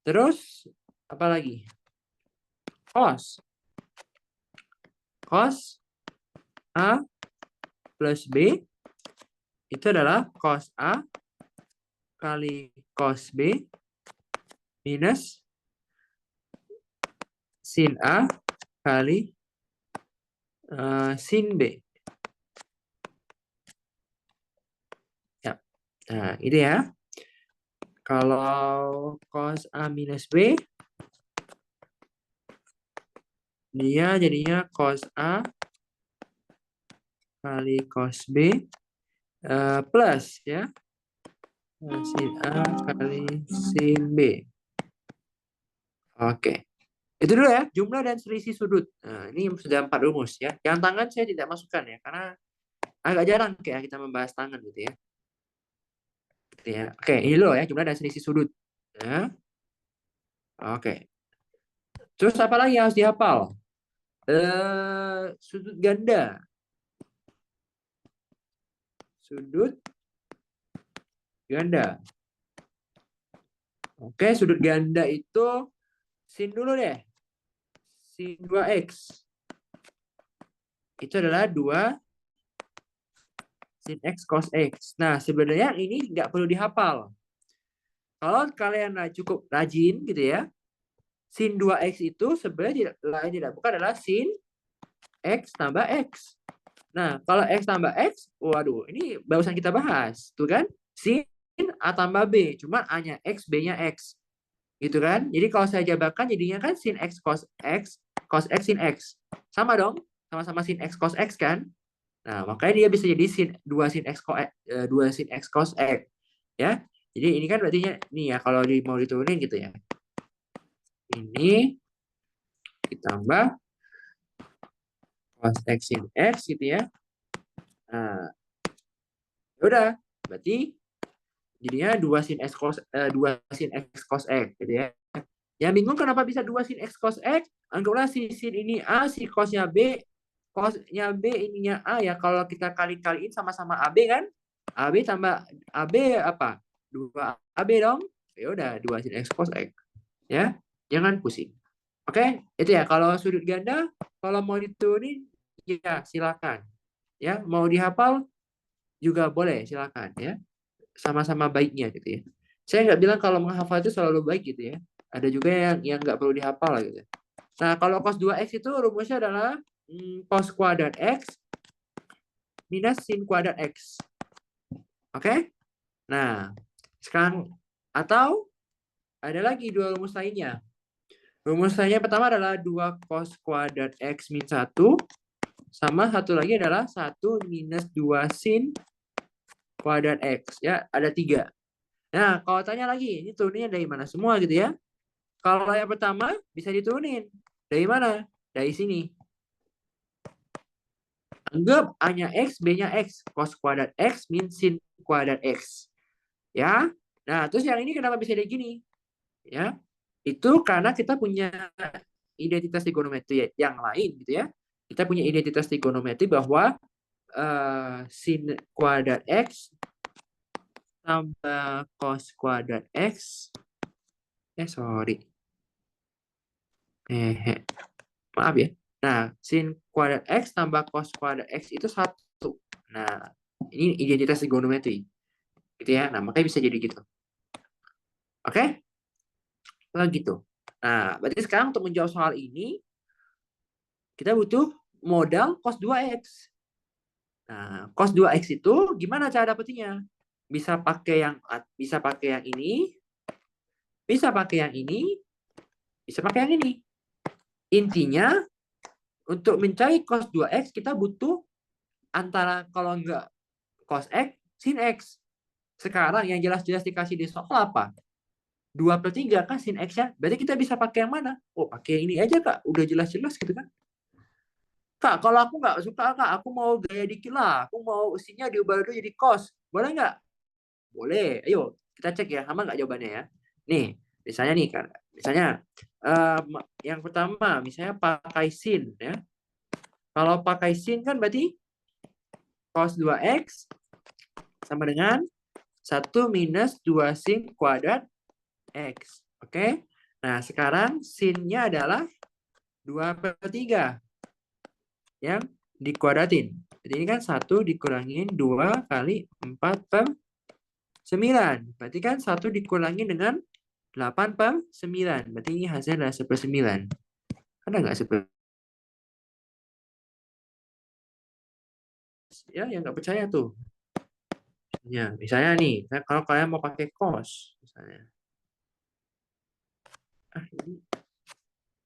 Terus apa lagi? Cos A plus B itu adalah cos A kali cos B minus sin A kali sin B. Ya. Nah, ini ya. Kalau cos A minus B, dia jadinya cos A kali cos B plus ya. Sin A kali sin B. Oke. Itu dulu ya, jumlah dan selisih sudut. Nah, ini sudah 4 rumus ya. Yang tangan saya tidak masukkan ya, karena agak jarang kayak kita membahas tangan gitu ya. Gitu ya. Oke, ini dulu ya, jumlah dan selisih sudut. Ya. Oke. Terus apa lagi yang harus dihafal? Sudut ganda. Sudut ganda. Oke, sudut ganda itu sin dulu deh. Sin 2x. Itu adalah 2 sin x cos x. Nah, sebenarnya ini nggak perlu dihafal. Kalau kalian cukup rajin gitu ya, sin 2x itu sebenarnya lain tidak bukan adalah sin x tambah x. Nah, kalau x tambah x, waduh, ini barusan kita bahas, tuh kan? Sin A tambah B, cuma A-nya x, B-nya x. Gitu kan? Jadi kalau saya jabarkan jadinya kan sin x, cos x, sin x. Sama dong, sama-sama sin x, cos x kan? Nah, makanya dia bisa jadi sin 2 sin x, 2 sin x, cos x. Ya, jadi ini kan berarti nih ya, kalau mau diturunin gitu ya. Ini ditambah cos x sin x gitu ya. Nah, udah, berarti jadinya 2 sin x cos 2 sin x cos x gitu ya. Yang bingung kenapa bisa 2 sin x cos x? Anggaplah si sin ini A, si cosnya B, cosnya B ininya A ya. Kalau kita kali-kaliin sama-sama AB kan? AB tambah AB apa? 2 AB dong. Ya udah 2 sin x cos x. Ya. Jangan pusing. Oke, itu ya kalau sudut ganda, kalau mau diturunin ya silakan. Ya, mau dihafal juga boleh, silakan ya. Sama-sama baiknya gitu ya. Saya nggak bilang kalau menghafal itu selalu baik gitu ya. Ada juga yang nggak perlu dihafal gitu. Nah, kalau cos 2x itu rumusnya adalah cos kuadrat x minus sin kuadrat x. Oke? Nah, sekarang atau ada lagi dua rumus lainnya. Rumus lainnya pertama adalah 2 cos kuadrat x min 1 sama satu lagi adalah 1 minus 2 sin kuadrat x. Ya, ada 3. Nah, kalau tanya lagi, ini turuninnya dari mana semua gitu ya. Kalau yang pertama bisa diturunin. Dari mana? Dari sini. Anggap A-nya X, B-nya X. Cos kuadrat X min sin kuadrat X. Ya. Nah, terus yang ini kenapa bisa kayak gini? Ya. Itu karena kita punya identitas trigonometri yang lain gitu ya. Kita punya identitas trigonometri bahwa sin kuadrat X tambah cos kuadrat X. Sorry. Maaf ya. Nah, sin kuadrat X tambah cos kuadrat X itu 1. Nah, ini identitas trigonometri. Gitu ya. Nah, makanya bisa jadi gitu. Oke? Nah, gitu. Nah, berarti sekarang untuk menjawab soal ini, kita butuh modal cos 2X. Nah, cos 2X itu gimana cara dapetinnya? Bisa pakai yang ini, bisa pakai yang ini, bisa pakai yang ini. Intinya, untuk mencari cos 2X, kita butuh antara kalau enggak cos X, sin X. Sekarang yang jelas-jelas dikasih di soal apa? 2/3 kan sin X-nya. Berarti kita bisa pakai yang mana? Oh, pakai yang ini aja, Kak. Udah jelas-jelas gitu kan. Kak, kalau aku nggak suka, Kak. Aku mau gaya dikit lah. Aku mau sinnya diubah dulu jadi cos. Boleh nggak? Boleh. Ayo, kita cek ya. Sama nggak jawabannya ya? Nih, misalnya nih, Kak. Misalnya, yang pertama, misalnya pakai sin. Ya. Kalau pakai sin kan berarti cos 2X sama dengan 1 minus 2 sin kuadrat X. Oke. Nah, sekarang sin-nya adalah 2/3 yang dikuadratin. Jadi ini kan 1 dikurangin 2 kali 4/9. Berarti kan 1 dikurangin dengan 8/9. Berarti ini hasilnya adalah 1/9. Ada nggak 1/9? Ya, yang nggak percaya tuh. Ya, misalnya nih, kalau kalian mau pakai cos, misalnya.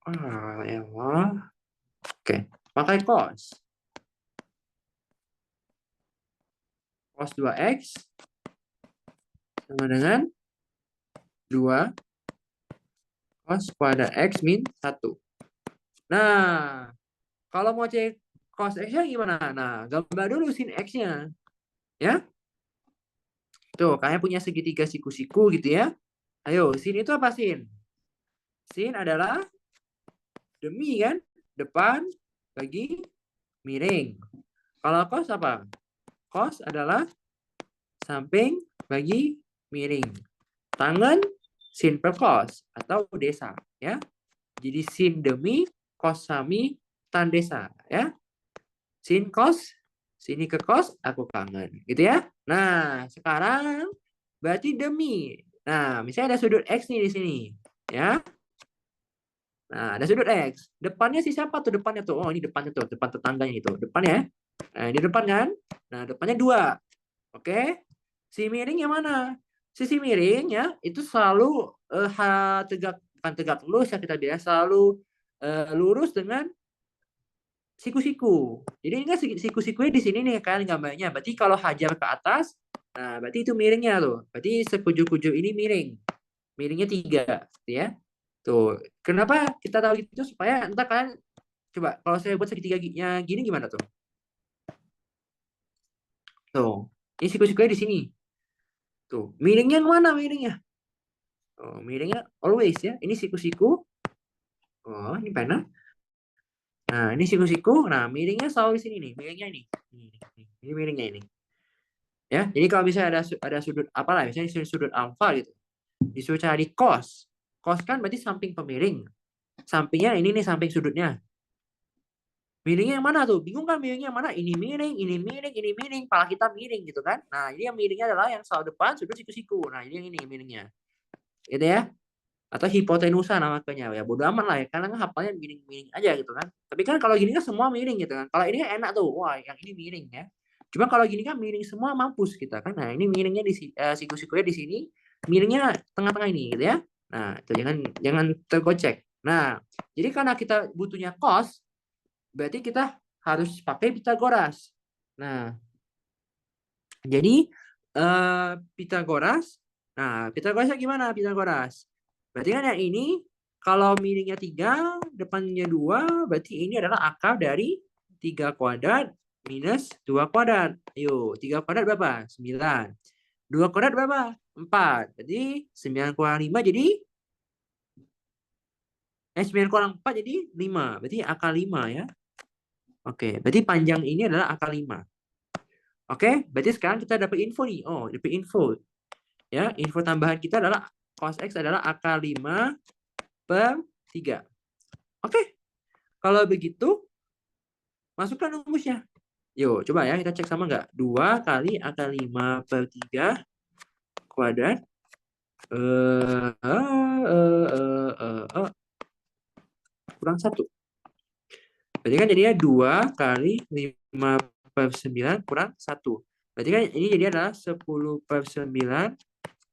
Ya Allah. Oke, pakai cos. cos 2x sama dengan 2 cos kuadrat X min 1. Nah, kalau mau cek cos X-nya gimana? Nah, gambar dulu sin X-nya. Ya. Tuh, kalian punya segitiga siku-siku gitu ya. Ayo, sin itu apa sin? Sin adalah demi kan? Depan bagi miring. Kalau cos apa? Cos adalah samping bagi miring. Tangan sin per cos atau desa ya. Jadi sin demi cos sami tan desa ya. Sin cos sini ke cos aku kangen gitu ya. Nah, sekarang berarti demi. Nah, misalnya ada sudut X nih di sini ya. Nah, ada sudut X. Depannya si siapa tuh depannya tuh? Oh, ini depannya tuh, depan tetangganya itu. Depannya. Nah, ini depan kan? Nah, depannya 2. Oke. Si miring yang mana? Sisi miring ya, itu selalu tegak, bukan tegak lurus ya kita bilang, selalu lurus dengan siku-siku. Jadi ini kan siku-sikunya di sini nih kan gambarnya. Berarti kalau hajar ke atas, nah berarti itu miringnya tuh. Berarti sekujur-kujur ini miring. Miringnya 3, gitu ya. Tuh, kenapa kita tahu gitu supaya entah kan coba kalau saya buat segitiganya gini gimana tuh? Tuh, ini siku-sikunya di sini. Tuh, miringnya kemana miringnya? Oh, miringnya always ya. Ini siku-siku. Oh, ini pena. Nah, ini siku-siku. Nah, miringnya selalu di sini nih. Miringnya ini. Ini miringnya ini. Ya, jadi kalau misalnya ada sudut apalah, misalnya sudut alfa gitu. Disuruh cari cos. Cos kan berarti samping pemiring. Sampingnya ini nih samping sudutnya. Miringnya yang mana tuh? Bingung kan miringnya yang mana? Ini miring, ini miring, ini miring. Pala kita miring gitu kan. Nah, ini yang miringnya adalah yang selalu depan sudut siku-siku. Nah, ini yang ini miringnya. Gitu ya. Atau hipotenusa namanya ya. Bodo amat lah ya. Karena kan hafalnya miring-miring aja gitu kan. Tapi kan kalau gini kan semua miring gitu kan. Kalau ini kan enak tuh. Wah, yang ini miring ya. Cuma kalau gini kan miring semua mampus kita kan. Nah, ini miringnya di siku-sikunya di sini, miringnya tengah-tengah ini gitu ya. Nah, itu jangan tergocek. Nah, jadi karena kita butuhnya cos, berarti kita harus pakai Pitagoras. Nah, jadi Pitagoras. Nah, Pitagorasnya gimana Pitagoras? Berarti kan yang ini kalau miringnya 3, depannya 2, berarti ini adalah akar dari 3 kuadrat minus 2 kuadrat. Ayo, 3 kuadrat berapa? 9. 2 kuadrat berapa? 4. Jadi 9 kurang 5 jadi 9 kurang 4 jadi 5. Berarti akar 5 ya. Oke, berarti panjang ini adalah akar 5. Oke, berarti sekarang kita dapat info nih. Oh, dapat info. Ya, info tambahan kita adalah cos X adalah akar 5 per 3. Oke, kalau begitu masukkan rumusnya. Yuk, coba ya kita cek sama nggak? 2 kali akar 5 per 3 kuadrat kurang 1. Berarti kan jadinya 2 kali 5 per 9 kurang 1. Berarti kan ini jadi adalah 10 per 9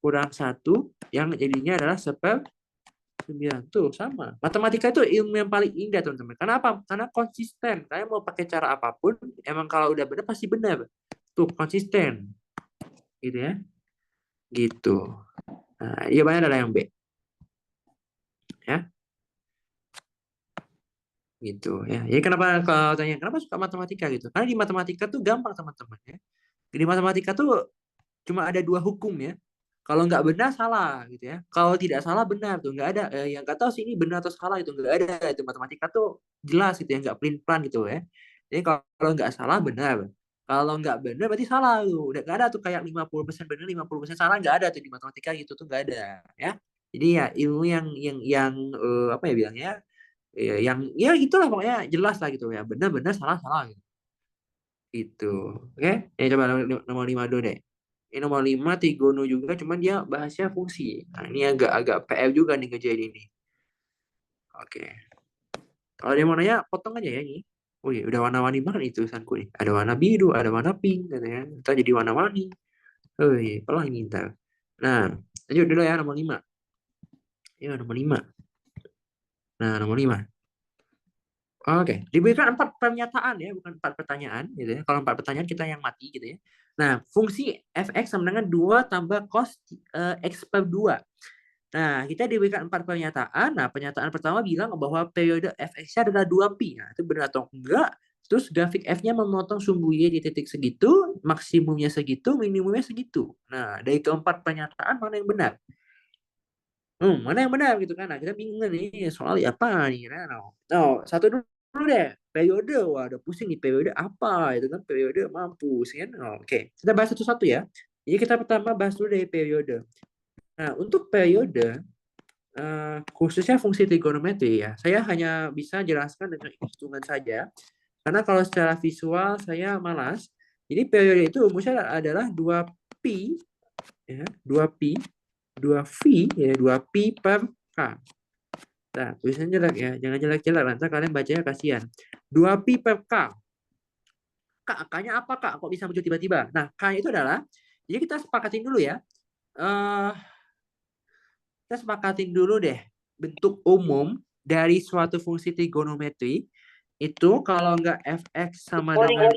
kurang 1 yang jadinya adalah 1/9. Tuh, sama. Matematika itu ilmu yang paling indah, teman-teman. Kenapa? Karena konsisten. Kalian mau pakai cara apapun, emang kalau udah benar pasti benar. Tuh, konsisten. Gitu ya. Gitu. Nah, jawabannya adalah yang B. Ya. Gitu ya. Jadi kenapa kalau tanya kenapa suka matematika gitu? Karena di matematika tuh gampang, teman-teman ya. Di matematika tuh cuma ada 2 hukum ya. Kalau nggak benar salah gitu ya. Kalau tidak salah benar tuh nggak ada. Yang nggak tahu sih ini benar atau salah itu nggak ada. Itu matematika tuh jelas gitu ya, nggak pelin-pelan gitu ya. Jadi kalau nggak salah benar. Kalau nggak benar berarti salah tuh. Udah nggak ada tuh kayak 50% benar, 50% salah, nggak ada tuh di matematika gitu tuh nggak ada ya. Jadi ya ilmu yang apa ya bilangnya? Yang ya itulah pokoknya jelas lah gitu ya. Benar-benar salah-salah gitu. Gitu. Oke? Coba nomor 5 dulu deh. Ini nomor 5 Trigono juga, cuman dia bahasnya fungsi. Nah, ini agak PR juga nih ngerjain ini. Oke. Kalau dia mau nanya, potong aja ya ini. Oh iya, udah warna-warni banget itu tulisanku nih. Ada warna biru, ada warna pink, gitu ya. Ntar jadi warna-warni. Oh iya, pelan ini ntar. Nah, lanjut dulu ya nomor 5. Ini nomor 5. Nah, nomor 5. Oke, diberikan 4 pernyataan ya, bukan 4 pertanyaan gitu ya. Kalau 4 pertanyaan kita yang mati gitu ya. Nah, fungsi fx sama dengan 2 tambah cos x per 2. Nah, kita diberikan 4 pernyataan. Nah, pernyataan pertama bilang bahwa periode fx-nya adalah 2pi. Nah, itu benar atau enggak? Terus grafik f-nya memotong sumbu y di titik segitu, maksimumnya segitu, minimumnya segitu. Nah, dari keempat pernyataan mana yang benar? Mana yang benar gitu kan? Nah, kita bingung nih soal apa nih. Satu dulu deh. Periode, wah udah pusing nih periode apa itu kan periode mampus kan. Oke, kita bahas satu-satu ya. Jadi kita pertama bahas dulu dari periode. Nah, untuk periode khususnya fungsi trigonometri ya, saya hanya bisa jelaskan dengan hitungan saja. Karena kalau secara visual saya malas. Jadi periode itu rumusnya adalah 2pi ya, 2pi 2V ya 2pi per K. Nah, tulisannya jelek ya, jangan jelek-jelek nanti kalian bacanya kasihan. 2pi per K. K-nya apa Kak? Kok bisa muncul tiba-tiba? Nah, K itu adalah, jadi kita sepakatin dulu ya. Kita sepakatin dulu deh bentuk umum dari suatu fungsi trigonometri itu kalau nggak fx sama dengan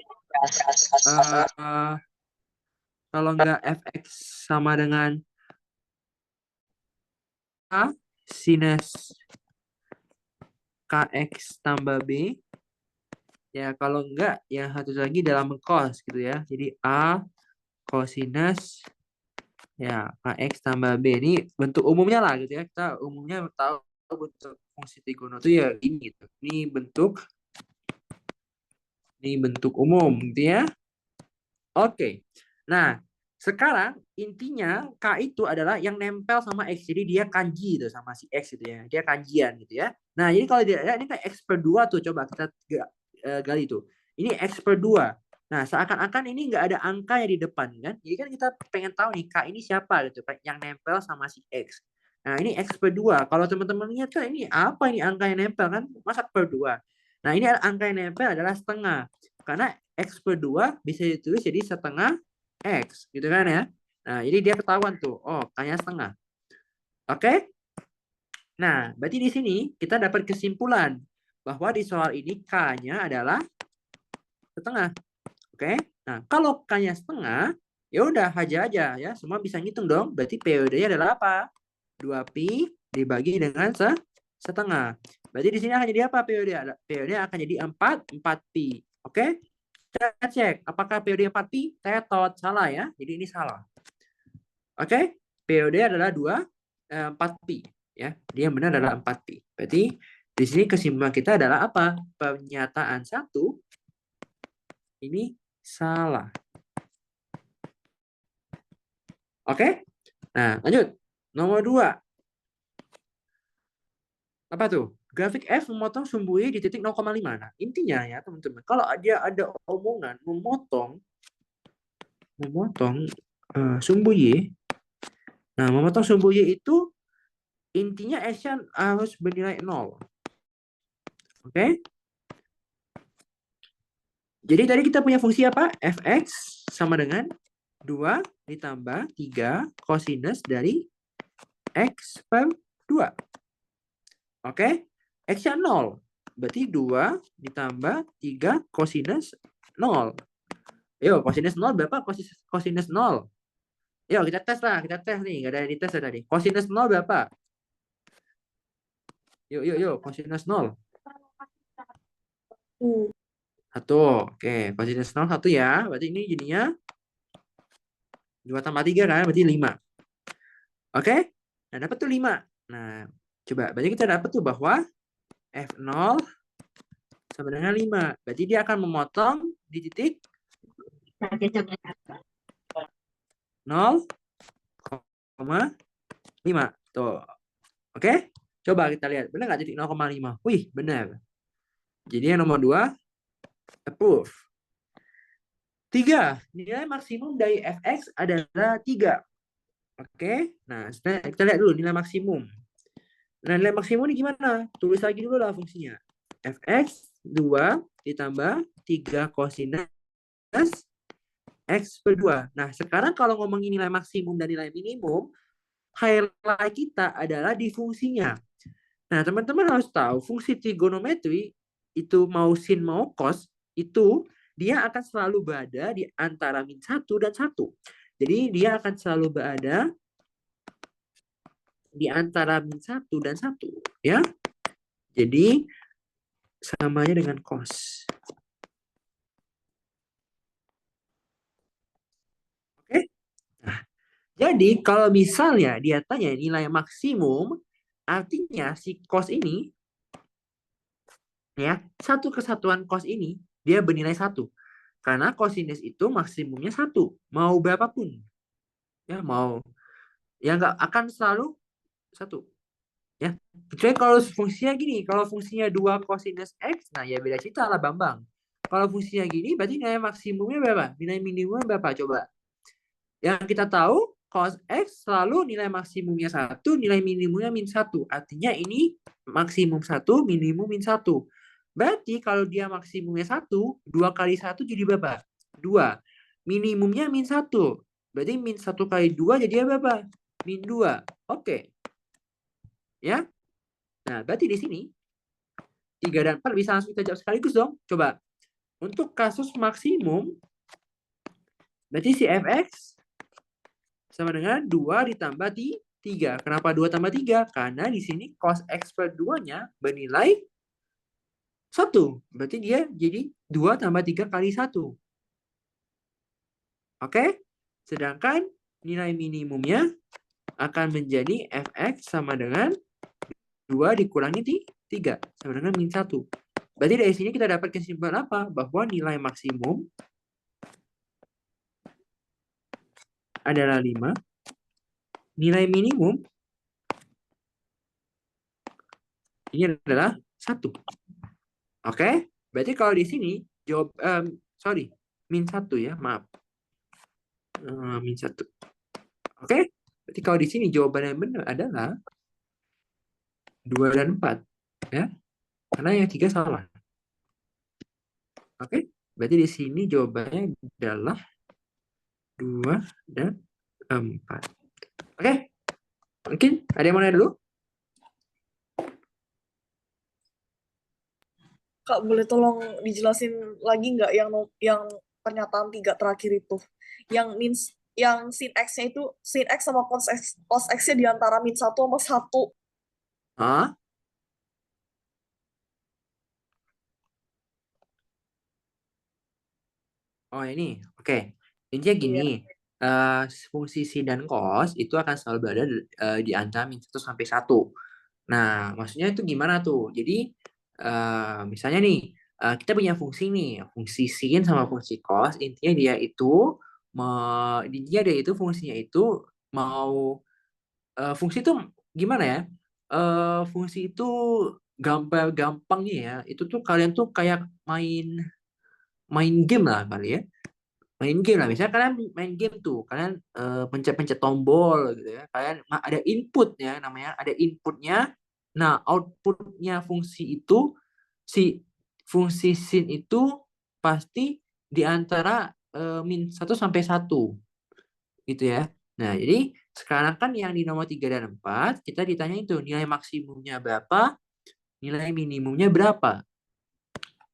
kalau nggak fx sama dengan a sinus kx tambah b, ya kalau enggak yang satu lagi dalam cos gitu ya, jadi a cosinus ya kx tambah b. Ini bentuk umumnya lah gitu ya, kita umumnya tahu bentuk fungsi trigono itu ya ini gitu. Ini bentuk umum gitu ya. Oke, nah sekarang intinya K itu adalah yang nempel sama X. Jadi dia kanji itu sama si X gitu ya. Dia kanjian gitu ya. Nah, jadi kalau dia ini kayak X per 2 tuh. Coba kita gali tuh. Ini X per 2. Nah, seakan-akan ini nggak ada angkanya di depan kan. Jadi kan kita pengen tahu nih K ini siapa gitu. Yang nempel sama si X. Nah, ini X per 2. Kalau teman-teman lihat kan ini apa ini angka yang nempel kan? Masa per 2. Nah, ini angka yang nempel adalah setengah. Karena X per 2 bisa ditulis jadi setengah X gitu kan ya. Nah, jadi dia ketahuan tuh. Oh, K-nya setengah. Oke? Nah, berarti di sini kita dapat kesimpulan bahwa di soal ini K-nya adalah setengah. Oke? Nah, kalau K-nya setengah, ya udah aja ya. Semua bisa ngitung dong. Berarti periodenya adalah apa? 2pi dibagi dengan setengah. Berarti di sini akan jadi apa periode? Periodenya akan jadi 4pi. Oke? Kita cek apakah periode 4pi tetot salah ya. Jadi ini salah. Oke? Periode adalah 4pi ya. Dia yang benar adalah 4pi. Berarti di sini kesimpulan kita adalah apa? Pernyataan 1 ini salah. Oke? Nah, lanjut. Nomor 2. Apa tuh? Grafik F memotong sumbu Y di titik 0,5. Nah, intinya ya teman-teman, kalau dia ada omongan memotong sumbu Y. Nah, memotong sumbu Y itu intinya X-nya harus bernilai 0. Oke? Jadi tadi kita punya fungsi apa? Fx sama dengan 2 ditambah 3 cosinus dari X per 2. Oke? X-nya 0. Berarti 2 ditambah 3 cosinus 0. Yuk, cosinus 0 berapa? Cosinus 0. Yuk, kita tes lah. Kita tes nih. Gak ada yang dites tadi. Cosinus 0 berapa? Yuk. Cosinus 0. 1. Oke. Cosinus 0 1 ya. Berarti ini jadinya 2 tambah 3 kan? Berarti 5. Oke? Nah, dapat tuh 5. Nah, coba. Berarti kita dapat tuh bahwa F0 sama dengan 5. Berarti dia akan memotong di titik 0,5. Tuh. Oke? Coba kita lihat. Benar nggak titik 0,5? Wih, benar. Jadi yang nomor 2, approve. 3. Nilai maksimum dari Fx adalah 3. Oke? Nah, kita lihat dulu nilai maksimum. Nah, nilai maksimum ini gimana? Tulis lagi dulu lah fungsinya. Fx 2 ditambah 3 cosinus X per 2. Nah, sekarang kalau ngomongin nilai maksimum dan nilai minimum, highlight kita adalah di fungsinya. Nah, teman-teman harus tahu fungsi trigonometri itu mau sin mau cos itu dia akan selalu berada di antara min 1 dan 1. Jadi dia akan selalu berada di antara min 1 dan 1. Ya. Jadi samanya dengan cos. Oke. Nah, jadi kalau misalnya dia tanya nilai maksimum, artinya si cos ini, ya, satu kesatuan cos ini, dia bernilai 1. Karena cosinus itu maksimumnya 1. Mau berapapun. Ya, mau. Ya, nggak akan selalu 1. Ya, kecuali kalau fungsinya gini, kalau fungsinya 2 cosinus X, nah ya beda cerita lah Bambang. Kalau fungsinya gini, berarti nilai maksimumnya berapa? Nilai minimumnya berapa? Coba. Yang kita tahu, cos X selalu nilai maksimumnya 1, nilai minimumnya min 1. Artinya ini maksimum 1, minimum min 1. Berarti kalau dia maksimumnya 1, 2 kali 1 jadi berapa? 2. Minimumnya min 1. Berarti min 1 kali 2 jadi berapa? Min 2. Oke. Ya. Nah, berarti di sini 3 dan 4 bisa langsung kita jawab sekaligus dong. Coba. Untuk kasus maksimum, berarti si fx sama dengan 2 ditambah 3. Kenapa 2 tambah 3? Karena di sini cos x per 2-nya bernilai 1. Berarti dia jadi 2 tambah 3 kali 1. Oke? Sedangkan nilai minimumnya akan menjadi fx sama dengan 2 dikurangi 3. Sama dengan min 1. Berarti dari sini kita dapat kesimpulan apa? Bahwa nilai maksimum adalah 5. Nilai minimum ini adalah 1. Oke? Berarti kalau di sini jawab min 1 ya, maaf. Min 1. Oke? Berarti kalau di sini jawaban yang benar adalah 2 dan 4 ya. Karena yang 3 salah. Oke? Berarti di sini jawabannya adalah 2 dan 4. Oke? Mungkin ada yang mau nanya dulu? Kak, boleh tolong dijelasin lagi nggak yang pernyataan 3 terakhir itu? Yang sin X-nya itu, sin X sama cos X-nya di antara min 1 sama 1. Hah? Oh ini, oke. Intinya gini, Iya. fungsi sin dan cos itu akan selalu berada di antara min 1 sampai 1. Nah, maksudnya itu gimana tuh? Jadi, misalnya nih, kita punya fungsi nih, fungsi sin sama fungsi cos, intinya dia itu fungsinya itu mau fungsi itu gimana ya? Fungsi itu gampangnya ya, itu tuh kalian tuh kayak main main game lah kali ya. Main game lah, misalnya kalian main game tuh, kalian pencet-pencet tombol gitu ya. Kalian ada input ya namanya, ada inputnya. Nah, outputnya fungsi itu si fungsi sin itu pasti di antara min 1 sampai 1 gitu ya. Nah, jadi sekarang kan yang di nomor 3 dan 4 kita ditanya itu nilai maksimumnya berapa, nilai minimumnya berapa.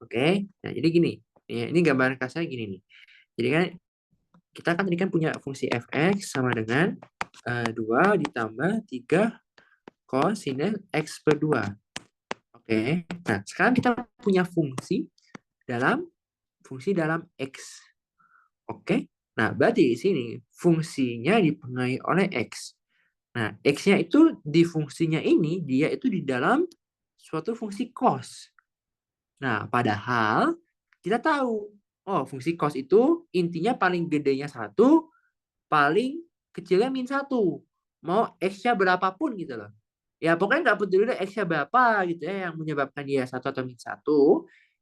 Oke. Nah, jadi gini. Ini gambaran kasar gini nih. Jadi kan kita kan tadi kan punya fungsi fx sama dengan 2 ditambah 3 cosinus x per 2. Oke. Nah, sekarang kita punya fungsi dalam x. Oke. Nah, berarti di sini fungsinya dipengaruhi oleh x. Nah, x-nya itu di fungsinya ini dia itu di dalam suatu fungsi cos. Nah, padahal kita tahu, oh fungsi cos itu intinya paling gedenya 1, paling kecilnya min 1. Mau X-nya berapapun gitu loh. Ya pokoknya nggak peduli deh X-nya berapa gitu ya yang menyebabkan dia 1 atau min 1.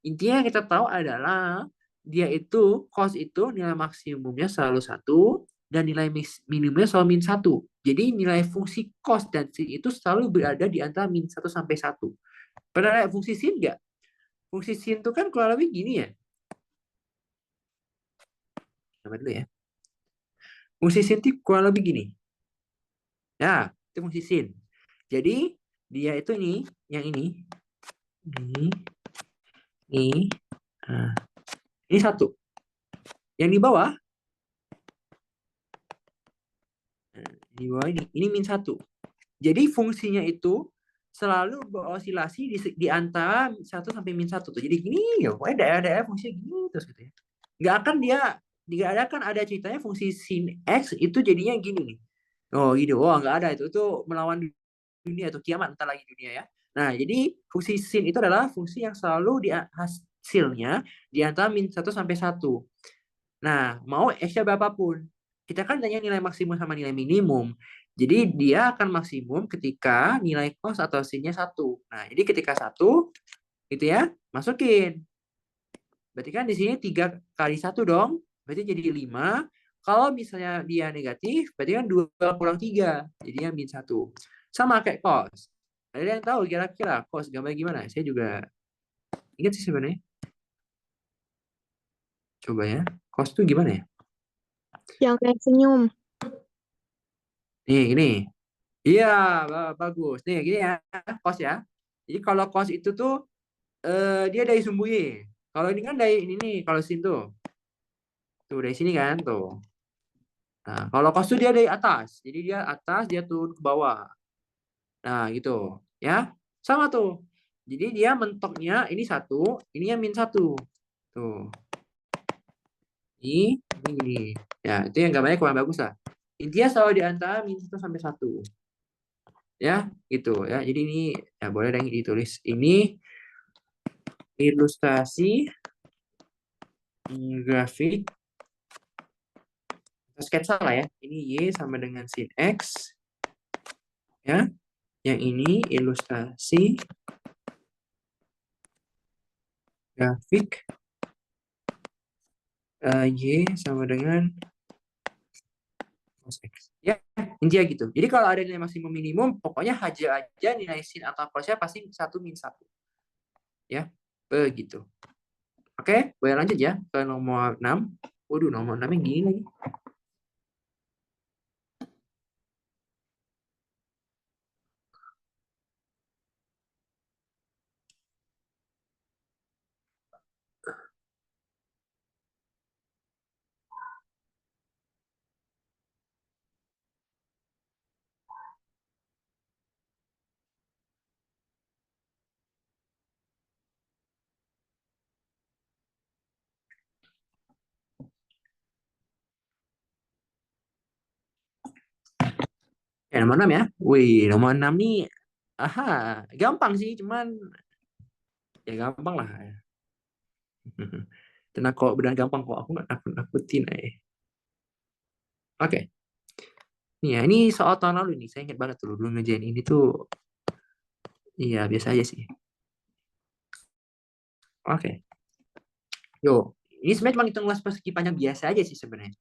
Intinya yang kita tahu adalah dia itu, cos itu nilai maksimumnya selalu 1 dan nilai minimumnya selalu min 1. Jadi nilai fungsi cos dan sin itu selalu berada di antara min 1 sampai 1. Pernah lihat fungsi sin nggak? Fungsi sin itu kan kurang lebih gini ya. Coba dulu ya. Fungsi sin itu kurang lebih gini. Ya, itu fungsi sin. Jadi, dia itu nih, yang ini. Ini. Nah, Ini 1. Yang di bawah, di bawah ini min 1. Jadi fungsinya itu selalu berosilasi di antara 1 sampai min 1 tuh. Jadi gini ya, pokoknya daerah-daerah fungsinya gini terus gitu ya. Nggak ada ceritanya fungsi sin X itu jadinya gini nih. Oh gitu, nggak ada itu melawan dunia itu kiamat entar lagi dunia ya. Nah jadi fungsi sin itu adalah fungsi yang selalu hasilnya di antara min 1 sampai 1. Nah mau X-nya berapapun. Kita kan tanya nilai maksimum sama nilai minimum. Jadi dia akan maksimum ketika nilai cos atau sin-nya 1. Nah jadi ketika 1 gitu ya, masukin. Berarti kan di sini 3 kali 1 dong. Berarti jadi 5. Kalau misalnya dia negatif, berarti kan 2 kurang 3. Jadinya min 1. Sama kayak cos. Ada yang tahu kira-kira cos gambar gimana? Saya juga ingat sih sebenarnya. Coba ya. Cos itu gimana ya? Yang kayak senyum. Nih, gini. Iya, bagus. Nih, gini ya. Cos ya. Jadi kalau cos itu tuh dia dari sumbu Y. Kalau ini kan dari ini nih, kalau sin tuh. Tuh dari sini kan, tuh. Nah, kalau cos itu dia dari atas. Jadi dia atas, dia turun ke bawah. Nah, gitu. Ya. Sama tuh. Jadi dia mentoknya ini 1, ini yang min 1. Tuh. Ini gini. Ya, itu yang gambarnya kurang bagus lah. Intinya selalu di antara min 1 sampai 1. Ya, gitu ya. Jadi ini ya boleh yang ditulis. Ini ilustrasi grafik sketsa lah ya. Ini Y sama dengan sin X. Ya. Yang ini ilustrasi grafik Y sama dengan cos X. Ya, intinya gitu. Jadi kalau ada nilai maksimum minimum, pokoknya hajar aja nilai sin atau cosnya pasti 1 min 1. Ya, begitu. Oke, boleh lanjut ya ke nomor 6. Waduh, nomor 6 yang gini lagi. Nomor 6 ya. Wih, nomor 6 nih gampang sih, cuman ya gampang lah. Tenang kok, benar gampang kok. Aku nggak nakutin Oke. Nih ya, ini soal tahun lalu nih. Saya ingat banget dulu ngerjain ini tuh. Iya, biasa aja sih. Oke. Yuk, ini sebenarnya cuma hitung luas persegi panjang biasa aja sih sebenarnya.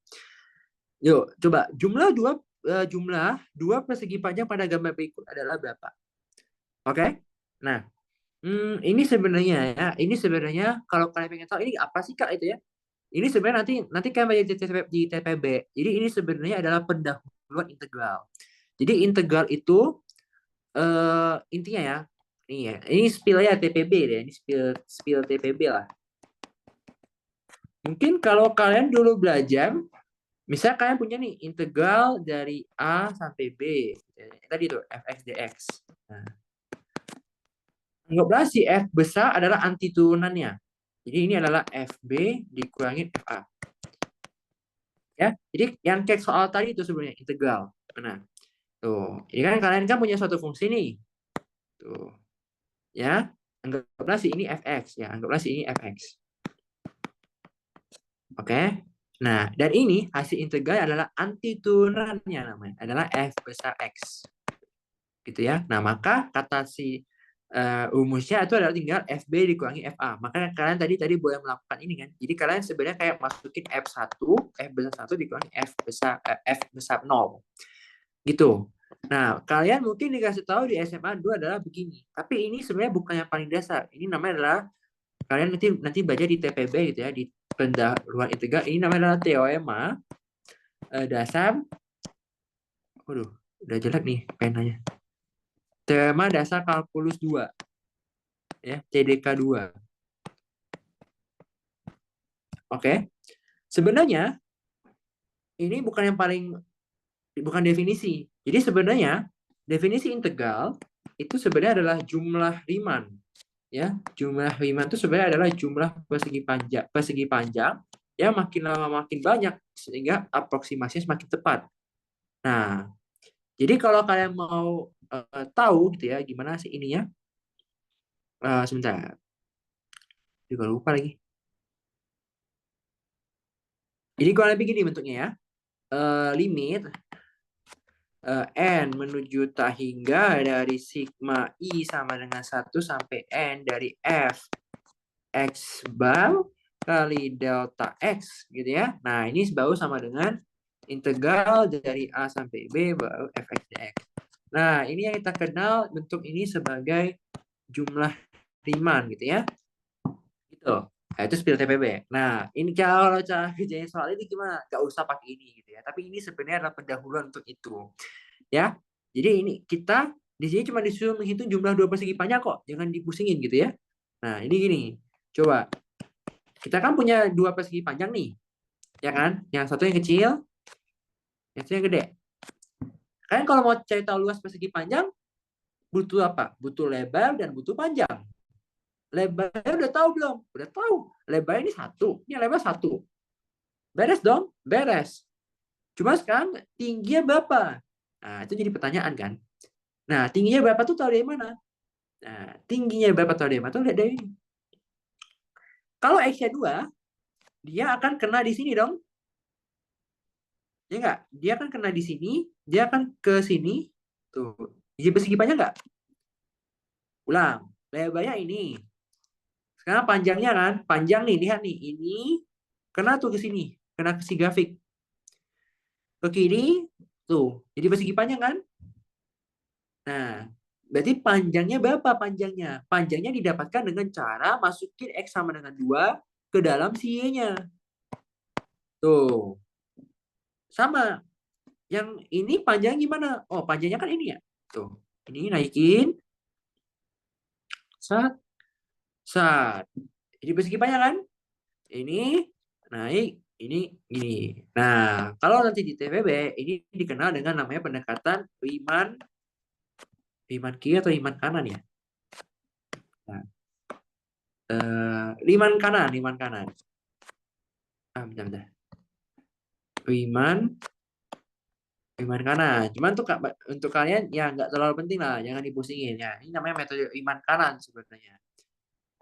Yuk, coba jumlah dua persegi panjang pada gambar berikut adalah berapa? Oke. Nah, ini sebenarnya kalau kalian pengen tahu ini apa sih Kak itu ya? Ini sebenarnya nanti kan banyak di TPB. Jadi ini sebenarnya adalah pendahuluan integral. Jadi integral itu intinya ya, ini spill ya TPB deh, ini spill TPB lah. Mungkin kalau kalian dulu belajar, misalnya kalian punya nih integral dari A sampai B, tadi tuh fx dx. Nah, anggaplah si f besar adalah anti turunannya. Jadi ini adalah fb dikurangi fa. Ya, jadi yang kayak soal tadi itu sebenarnya integral. Nah, tuh, ini kan kalian kan punya suatu fungsi nih. Tuh. Ya, anggaplah si ini fx ya, anggaplah si ini fx. Oke. Nah, dan ini hasil integral adalah anti turunannya namanya, adalah f besar x. Gitu ya. Nah, maka kata si rumusnya itu adalah tinggal fb dikurangi fa. Maka kalian tadi boleh melakukan ini kan. Jadi kalian sebenarnya kayak masukin f besar 1 dikurangi f besar 0. Gitu. Nah, kalian mungkin dikasih tahu di SMA 2 adalah begini. Tapi ini sebenarnya bukan yang paling dasar. Ini namanya adalah kalian nanti baca di TPB gitu ya, di pendahuluan integral. Ini namanya adalah teorema dasar. Waduh, udah jelek nih penanya. Teorema dasar kalkulus 2. Ya, TDK 2. Oke. Sebenarnya ini bukan definisi. Jadi sebenarnya definisi integral itu sebenarnya adalah jumlah Riemann. Ya, jumlah Riemann itu sebenarnya adalah jumlah persegi panjang yang makin lama makin banyak sehingga aproksimasinya semakin tepat. Nah, jadi kalau kalian mau tahu gitu ya gimana sih ininya, sebentar, juga lupa lagi. Jadi kalau begini bentuknya ya, limit n menuju tak hingga dari sigma i sama dengan 1 sampai n dari f x bar kali delta x gitu ya. Nah, ini baru sama dengan integral dari a sampai b baru fx dx. Nah, ini yang kita kenal bentuk ini sebagai jumlah Riemann gitu ya. Gitu. Nah, itu spill TPB. Nah, ini kalau cara kerjanya soal ini gimana? Gak usah pakai ini gitu ya. Tapi ini sebenarnya adalah pendahuluan untuk itu. Ya. Jadi ini kita di sini cuma disuruh menghitung jumlah dua persegi panjang kok. Jangan dipusingin gitu ya. Nah, ini gini. Coba. Kita kan punya dua persegi panjang nih. Ya kan? Yang satu yang kecil, yang satu yang gede. Kalian kalau mau cari tahu luas persegi panjang, butuh apa? Butuh lebar dan butuh panjang. Lebarnya udah tahu belum? Udah tahu. Lebar ini satu. Ini lebar satu. Beres dong? Beres. Cuma sekarang tingginya berapa? Nah, itu jadi pertanyaan kan. Nah, tingginya berapa tuh tahu dari mana? Nah, tingginya berapa tahu dari mana? Tuh lihat dari ini. Kalau X-nya 2, dia akan kena di sini dong. Ya enggak? Dia akan kena di sini, dia akan ke sini. Tuh. Jadi persegi panjang enggak? Ulang. Lebarnya ini. Sekarang panjangnya kan, panjang nih, lihat nih, ini kena tuh ke sini, kena ke si grafik. Ke kiri, tuh, jadi persegi panjang kan? Nah, berarti panjangnya berapa panjangnya? Panjangnya didapatkan dengan cara masukin X sama dengan 2 ke dalam si Y-nya. Tuh, sama. Yang ini panjang gimana? Oh, panjangnya kan ini ya. Tuh, ini naikin. Sat, sat. Jadi persegi panjang kan? Ini naik, ini gini. Nah, kalau nanti di TPB ini dikenal dengan namanya pendekatan Riemann kiri atau Riemann kanan ya. Nah, Riemann kanan. Bentar. Riemann kanan. Cuman untuk kalian ya nggak terlalu penting lah, jangan dipusingin ya. Ini namanya metode Riemann kanan sebenarnya.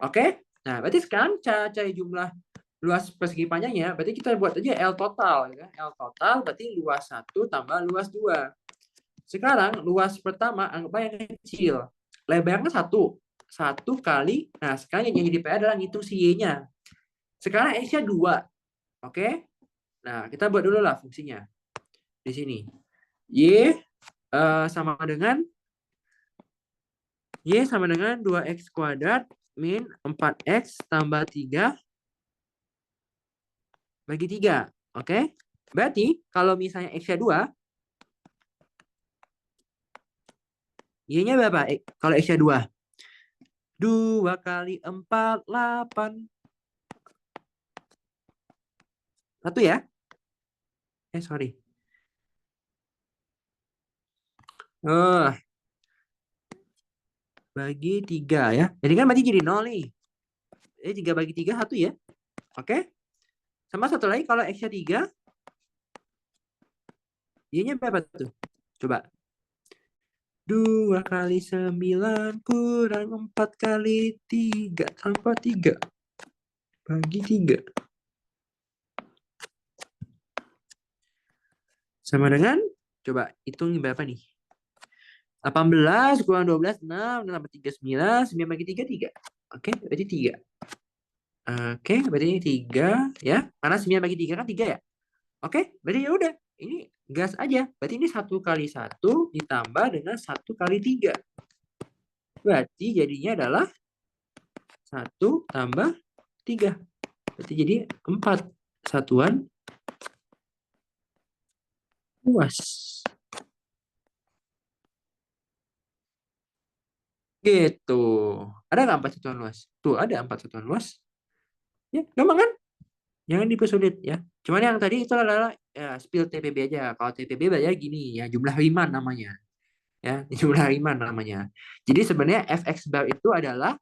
Oke? Nah, berarti sekarang cara cari jumlah luas persegi panjangnya, berarti kita buat aja L total. Ya. L total berarti luas 1 tambah luas 2. Sekarang luas pertama anggap aja yang kecil. Lebarnya 1. 1 kali, nah sekarang yang jadi PR adalah ngitung si Y-nya. Sekarang X-nya 2. Oke? Nah, kita buat dulu lah fungsinya. Di sini. Y sama dengan 2x kuadrat min 4x tambah 3 bagi 3. Oke? Berarti kalau misalnya X-nya 2, Y-nya berapa? Kalau X-nya 2. 2 kali 4, 8. 1 ya? Sorry. Bagi 3 ya. Jadi kan berarti jadi 0 nih. 3 bagi 3, 1 ya. Oke? Sama satu lagi kalau X-nya 3, Y-nya berapa tuh? Coba. 2 kali 9 kurang 4 kali 3 tambah 3 bagi 3. Sama dengan, coba hitung berapa nih? 18 kurang 12, 6, tambah 3, 9, 9 bagi 3, 3. Oke, berarti 3. Oke, berarti ini 3 ya. Karena 9 bagi 3 kan 3 ya. Oke, berarti ya udah. Ini gas aja. Berarti ini 1 kali 1 ditambah dengan 1 kali 3. Berarti jadinya adalah 1 tambah 3. Berarti jadi 4 satuan luas. Gitu. Ada nggak 4 satuan luas? Tuh, ada 4 satuan luas. Ya, gampang kan? Jangan dipersulit ya. Cuman yang tadi itu adalah ya, spill TPB aja. Kalau TPB belajar gini ya, jumlah Riemann namanya. Ya, jumlah Riemann namanya. Jadi sebenarnya fx bar itu adalah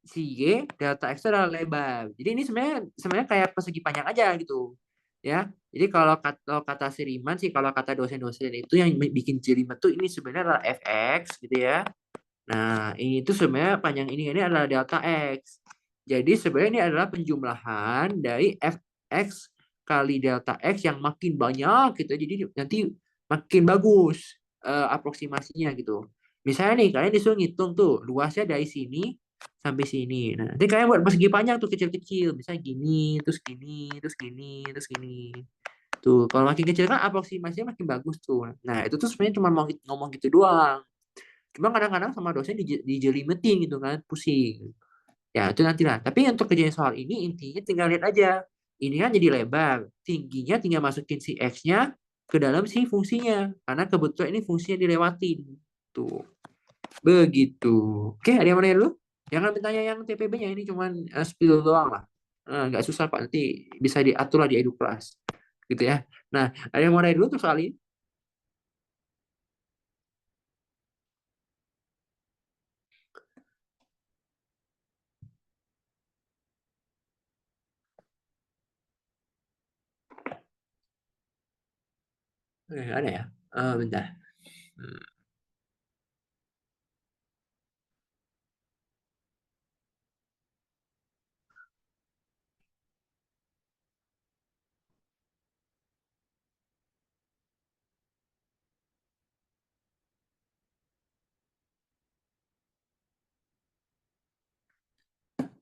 si Y, delta X itu adalah lebar. Jadi ini sebenarnya sebenarnya kayak persegi panjang aja gitu. Ya. Jadi kalau kata si Riemann sih, kalau kata dosen-dosen itu yang bikin jelimet tuh ini sebenarnya adalah fx gitu ya. Nah, ini tuh sebenarnya panjang ini adalah delta X. Jadi sebenarnya ini adalah penjumlahan dari fx kali delta X yang makin banyak gitu. Jadi nanti makin bagus aproksimasinya gitu. Misalnya nih, kalian disuruh ngitung tuh luasnya dari sini sampai sini. Nah, nanti kalian buat persegi panjang tuh kecil-kecil. Misalnya gini, terus gini, terus gini, terus gini. Tuh, kalau makin kecil kan aproksimasinya makin bagus tuh. Nah, itu tuh sebenarnya cuma mau ngomong gitu doang. Cuma kadang-kadang sama dosen dijelimetin gitu kan, pusing. Ya, itu nanti lah. Tapi untuk kerjain soal ini, intinya tinggal lihat aja. Ini kan jadi lebar. Tingginya tinggal masukin si X-nya ke dalam si fungsinya. Karena kebetulan ini fungsinya dilewatin. Tuh. Begitu. Oke, ada yang mau nanya dulu? Jangan bertanya yang TPB-nya. Ini cuman spill doang lah. Nggak susah, Pak. Nanti bisa diatur lah di EduClass. Gitu ya. Nah, ada yang mau nanya dulu tuh soal ini? Ada ya? Bentar. Hmm.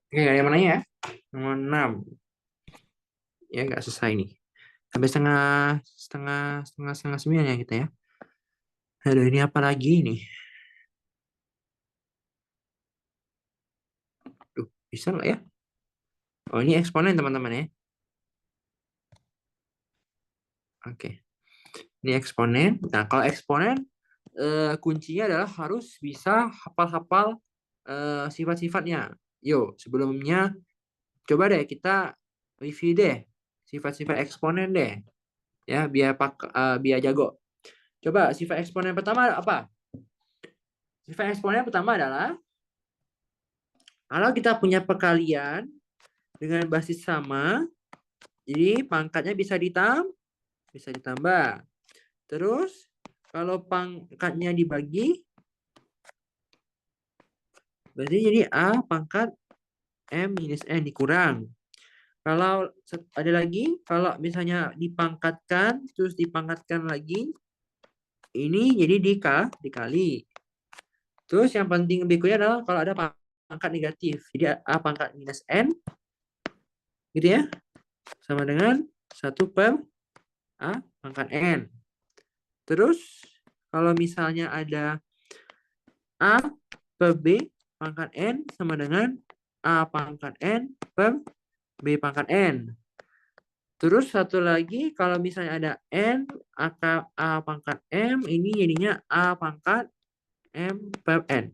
Oke, ada yang mau nanya ya? Nomor 6. Ya, nggak selesai nih. Sampai setengah, setengah 9 ya kita ya. Aduh, ini apa lagi nih? Duh, bisa nggak ya? Oh, ini eksponen teman-teman ya. Oke. Ini eksponen. Nah, kalau eksponen, kuncinya adalah harus bisa hafal-hafal sifat-sifatnya. Yuk, sebelumnya coba deh kita review deh sifat-sifat eksponen deh. Ya, biar jago. Coba sifat eksponen pertama apa? Sifat eksponen pertama adalah kalau kita punya perkalian dengan basis sama, jadi pangkatnya bisa ditambah. Terus kalau pangkatnya dibagi, berarti jadi A pangkat M minus N dikurang. Kalau ada lagi, kalau misalnya dipangkatkan, terus dipangkatkan lagi, ini jadi dikali. Terus yang penting berikutnya adalah kalau ada pangkat negatif. Jadi A pangkat minus N, gitu ya, sama dengan 1 per A pangkat N. Terus kalau misalnya ada A per B pangkat N sama dengan A pangkat N per B pangkat N. Terus satu lagi kalau misalnya ada N A pangkat M, ini jadinya A pangkat M per N.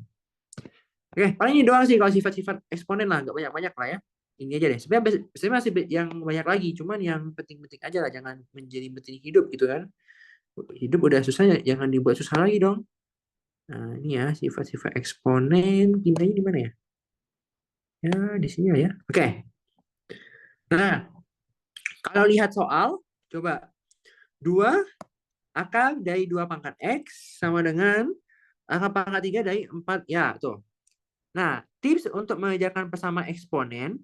Oke, paling ini doang sih kalau sifat-sifat eksponen lah, nggak banyak-banyak lah ya. Ini aja deh. Sebenarnya masih yang banyak lagi, cuman yang penting-penting aja lah, jangan menjadi penting hidup gitu kan. Hidup udah susah, jangan dibuat susah lagi dong. Nah, ini ya sifat-sifat eksponen. Pintanya di mana ya? Ya, di sini ya. Oke. Nah, kalau lihat soal, coba 2 akar dari 2 pangkat X sama dengan akar pangkat 3 dari 4. Ya, tuh. Nah, tips untuk mengerjakan persamaan eksponen,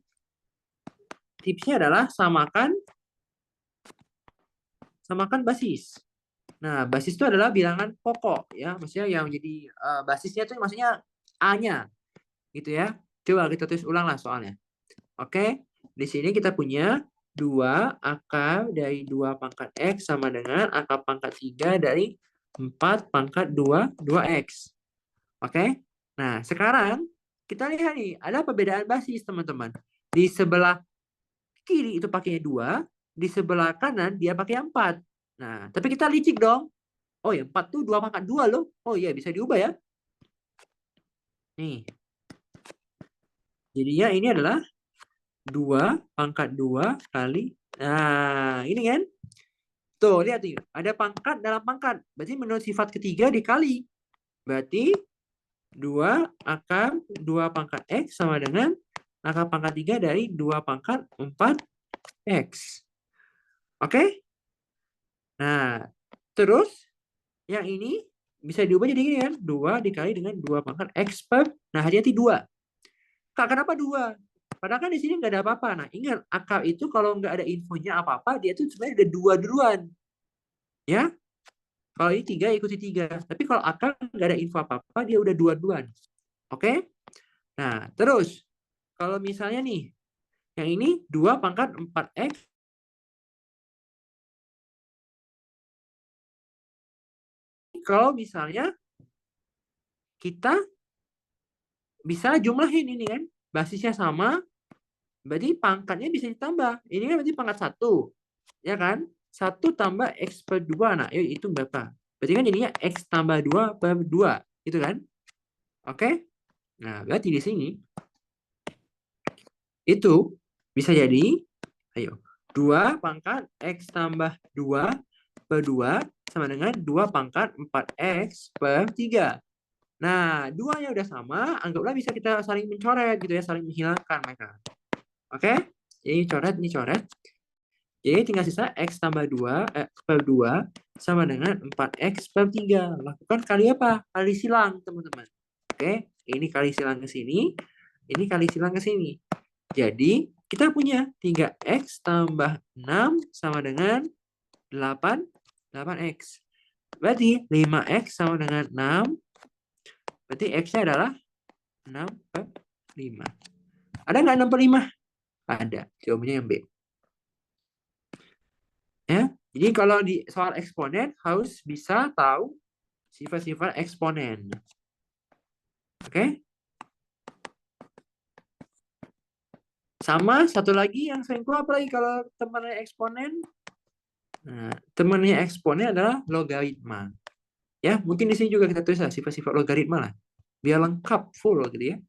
tipsnya adalah samakan basis. Nah, basis itu adalah bilangan pokok ya, maksudnya yang jadi basisnya itu maksudnya A-nya gitu ya. Coba kita tulis ulang lah soalnya. Oke, di sini kita punya 2 akar dari 2 pangkat X sama dengan akar pangkat 3 dari 4 pangkat 2X. Oke, nah sekarang kita lihat nih, ada perbedaan basis teman-teman. Di sebelah kiri itu pakainya 2, di sebelah kanan dia pakai 4. Nah, tapi kita licik dong. Oh ya, 4 tuh 2 pangkat 2 loh. Oh iya, bisa diubah ya. Nih. Jadinya ini adalah 2 pangkat 2 kali Nah, ini kan. Tuh, lihat nih. Ada pangkat dalam pangkat. Berarti menurut sifat ketiga dikali. Berarti 2 akar 2 pangkat X sama dengan akar pangkat 3 dari 2 pangkat 4X. Oke? Nah, terus yang ini bisa diubah jadi gini kan. 2 dikali dengan 2 pangkat X per. Nah, hati-hati 2. Kak, kenapa 2? Padahal kan di sini nggak ada apa-apa. Nah, ingat, akar itu kalau nggak ada infonya apa-apa, dia tuh sebenarnya ada 2 duluan. Ya? Kalau ini 3, ikuti 3. Tapi kalau akar nggak ada info apa-apa, dia udah 2 duluan. Oke? Nah, terus. Kalau misalnya nih, yang ini 2 pangkat 4X. Kalau misalnya kita bisa jumlahin ini kan. Basisnya sama, berarti pangkatnya bisa ditambah. Ini kan berarti pangkat 1. Ya kan? 1 tambah X per 2. Nah, yuk itu berapa? Berarti kan jadinya X tambah 2 per 2. Gitu kan? Oke? Nah, berarti di sini itu bisa jadi, ayo, 2 pangkat X tambah 2 per 2 sama dengan 2 pangkat 4X per 3. Nah, duanya udah sama, anggaplah bisa kita saling mencoret gitu ya, saling menghilangkan mereka. Oke? Jadi coret, ini coret. Jadi tinggal sisa X tambah 2 per 2 sama dengan 4X per 3. Lakukan kali apa? Kali silang, teman-teman. Oke? Ini kali silang ke sini, ini kali silang ke sini. Jadi, kita punya 3X tambah 6 sama dengan 8X. Berarti 5X sama dengan 6. Berarti X-nya adalah 6 per 5. Ada nggak 6 per 5? Ada. Jawabannya yang B. Ya. Jadi kalau di soal eksponen harus bisa tahu sifat-sifat eksponen. Oke? Sama satu lagi yang sering keluar apalagi kalau temannya eksponen. Nah, temannya eksponen adalah logaritma. Ya, mungkin di sini juga kita tulis sifat-sifat logaritma lah. Biar lengkap full gitu ya.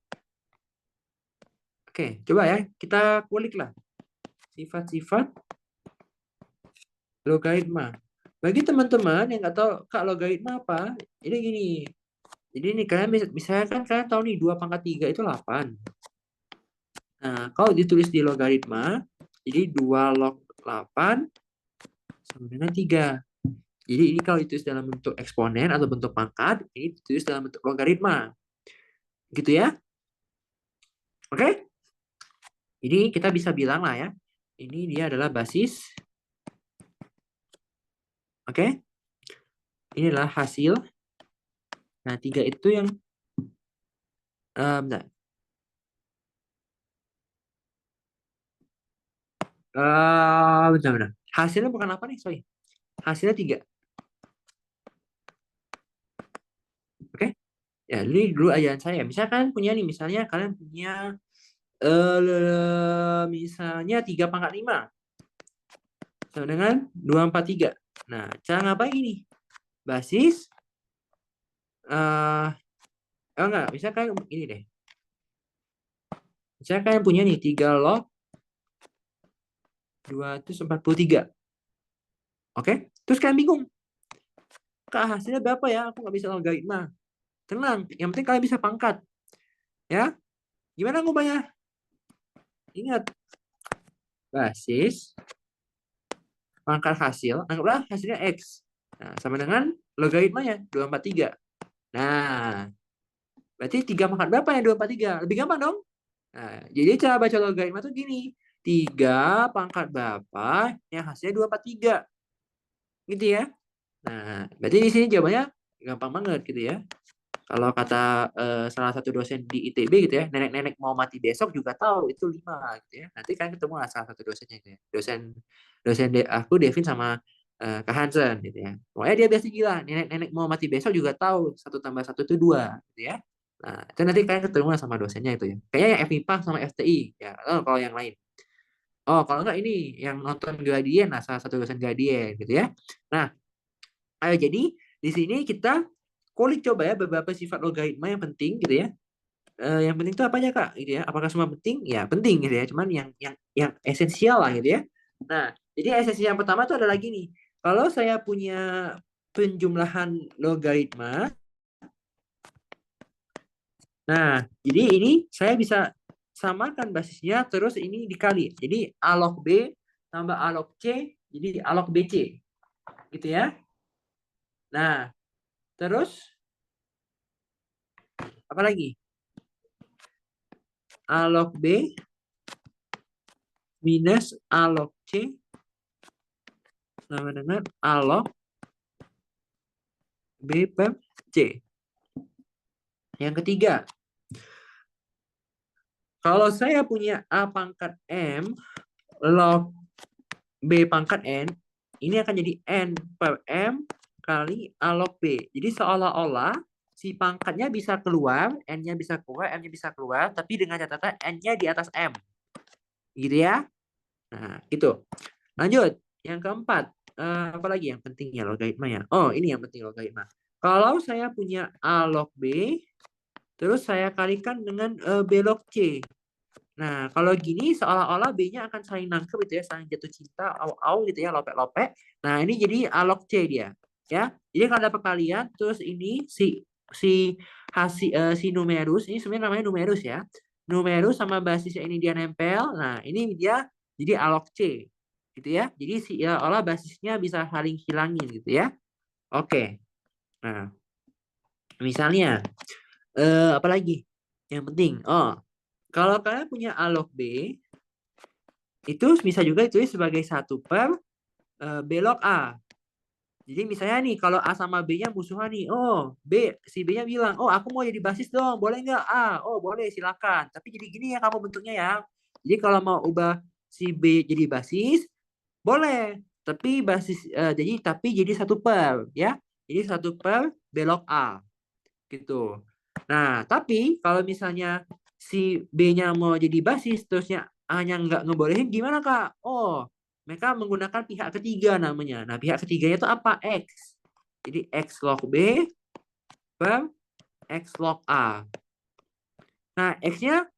Oke, coba ya kita kulik lah sifat-sifat logaritma. Bagi teman-teman yang nggak tahu Kak logaritma apa, ini gini. Jadi ini kalian misalnya kan kalian tahu nih 2 pangkat 3 itu 8. Nah, kalau ditulis di logaritma, jadi 2 log 8 sama dengan 3. Jadi ini kalau ditulis dalam bentuk eksponen atau bentuk pangkat, ini ditulis dalam bentuk logaritma. Gitu ya. Oke? Jadi kita bisa bilang lah ya, ini dia adalah basis. Oke? Ini adalah hasil. Nah, 3 itu yang bentar. Bentar. Hasilnya bukan apa nih? Sorry. Hasilnya 3. Oke? Ya, ini dulu ajaran saya. Misalkan punya nih, misalnya kalian punya misalnya 3 pangkat 5 sama dengan 243. Nah, cara ngapain ini? Basis enggak, misalkan ini deh. Misalkan kalian punya nih 3 log 243. Oke? Terus kalian bingung. Kak, hasilnya berapa ya? Aku nggak bisa logaritma. Tenang, yang penting kalian bisa pangkat. Ya? Gimana ngubahnya? Ingat, basis pangkat hasil, anggaplah hasilnya X. Nah, sama dengan logaritmanya, 243. Nah, berarti 3 pangkat berapa ya 243? Lebih gampang dong? Nah, jadi cara baca logaritma tuh gini. 3 pangkat berapa yang hasilnya 243. Gitu ya. Nah, berarti di sini jawabannya gampang banget gitu ya. Kalau kata salah satu dosen di ITB gitu ya, nenek-nenek mau mati besok juga tahu itu 5 gitu ya. Nanti kan ketemu lah salah satu dosennya gitu ya. Dosen aku Devin sama Kak Hansen gitu ya. Pokoknya dia biasa gila, nenek-nenek mau mati besok juga tahu 1 tambah 1 itu 2 gitu ya. Nah, itu nanti kalian ketemu lah sama dosennya itu ya. Kayaknya yang FMIPA sama FTI ya. Oh, kalau yang lain. Oh, kalau enggak ini yang nonton Gradient lah salah satu dosen Gradient gitu ya. Nah, ayo jadi di sini kita kulik coba ya beberapa sifat logaritma yang penting gitu ya. Yang penting itu apa aja Kak gitu ya. Apakah semua penting? Ya penting gitu ya. Cuman yang esensial lah gitu ya. Nah, jadi esensi yang pertama itu ada lagi nih. Kalau saya punya penjumlahan logaritma, nah, jadi ini saya bisa samakan basisnya, terus ini dikali. Jadi A log B tambah A log C, jadi A log BC. Gitu ya. Nah, terus apa lagi? A log B minus A log C sama dengan A log B per C. Yang ketiga, kalau saya punya A pangkat M log B pangkat N, ini akan jadi N per M kali A log B. Jadi seolah-olah si pangkatnya bisa keluar, N-nya bisa keluar, M-nya bisa keluar, tapi dengan catatan N-nya di atas M. Gitu ya. Nah, gitu. Lanjut. Yang keempat, apa lagi yang penting ya logaritma ya? Oh, ini yang penting logaritma. Kalau saya punya A log B, terus saya kalikan dengan B log C. Nah, kalau gini seolah-olah B-nya akan saling nangkep gitu ya, saling jatuh cinta, au-au gitu ya, lopek-lopek. Nah, ini jadi A log C dia, ya. Jadi kalau ada perkalian, terus ini si hasil si numerus, ini sebenarnya namanya numerus ya. Numerus sama basisnya ini dia nempel. Nah, ini dia jadi A log C. Gitu ya. Jadi olah basisnya bisa saling hilangin gitu ya. Oke. Nah, misalnya apa lagi? Yang penting. Oh, kalau kalian punya A log B, itu bisa juga ditulis sebagai 1 per B log A. Jadi misalnya nih, kalau A sama B-nya musuhan nih, oh si B-nya bilang, oh aku mau jadi basis dong, boleh nggak A? Oh boleh, silakan. Tapi jadi gini ya kamu bentuknya ya. Jadi kalau mau ubah si B jadi basis, boleh. Tapi jadi 1 per ya. Jadi 1 per B log A gitu. Nah, tapi kalau misalnya si B-nya mau jadi basis, terusnya A-nya nggak ngebolehin, gimana, Kak? Oh, mereka menggunakan pihak ketiga namanya. Nah, pihak ketiganya itu apa? X. Jadi X log B per X log A. Nah, X-nya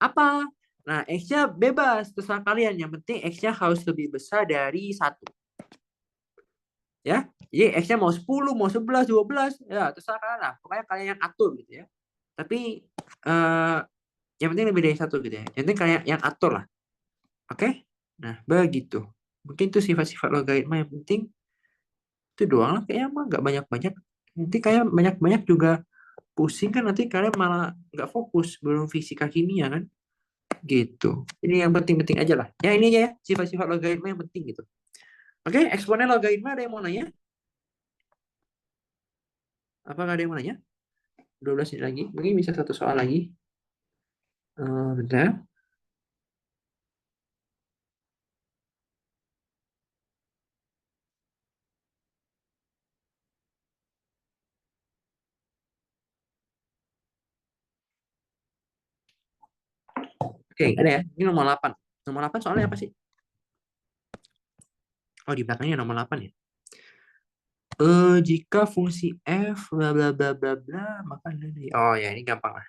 apa? Nah, X-nya bebas, terserah kalian. Yang penting X-nya harus lebih besar dari 1. Ya, jadi X-nya mau 10, mau 11, 12, ya terserah kalian lah. Pokoknya kalian yang atur gitu ya. Tapi yang penting lebih dari 1 gitu ya. Yang penting kalian yang atur lah. Oke? Nah, begitu. Mungkin itu sifat-sifat logaritma yang penting. Itu doang lah. Kayaknya mah nggak banyak-banyak. Nanti kayak banyak-banyak juga pusing kan, nanti kalian malah nggak fokus. Belum fisika kimia kan. Gitu. Ini yang penting-penting aja lah. Ya ini aja ya. Sifat-sifat logaritma yang penting gitu. Oke, eksponen logaritma ada yang mau nanya? Apakah ada yang mau nanya? 12 menit lagi. Mungkin bisa satu soal lagi. Bentar. Oke, ada ya. Ini nomor 8. Nomor 8 soalnya apa sih? Oh, di belakangnya nomor 8 ya. Jika fungsi f bla bla bla bla bla, maka dari oh ya ini gampang lah.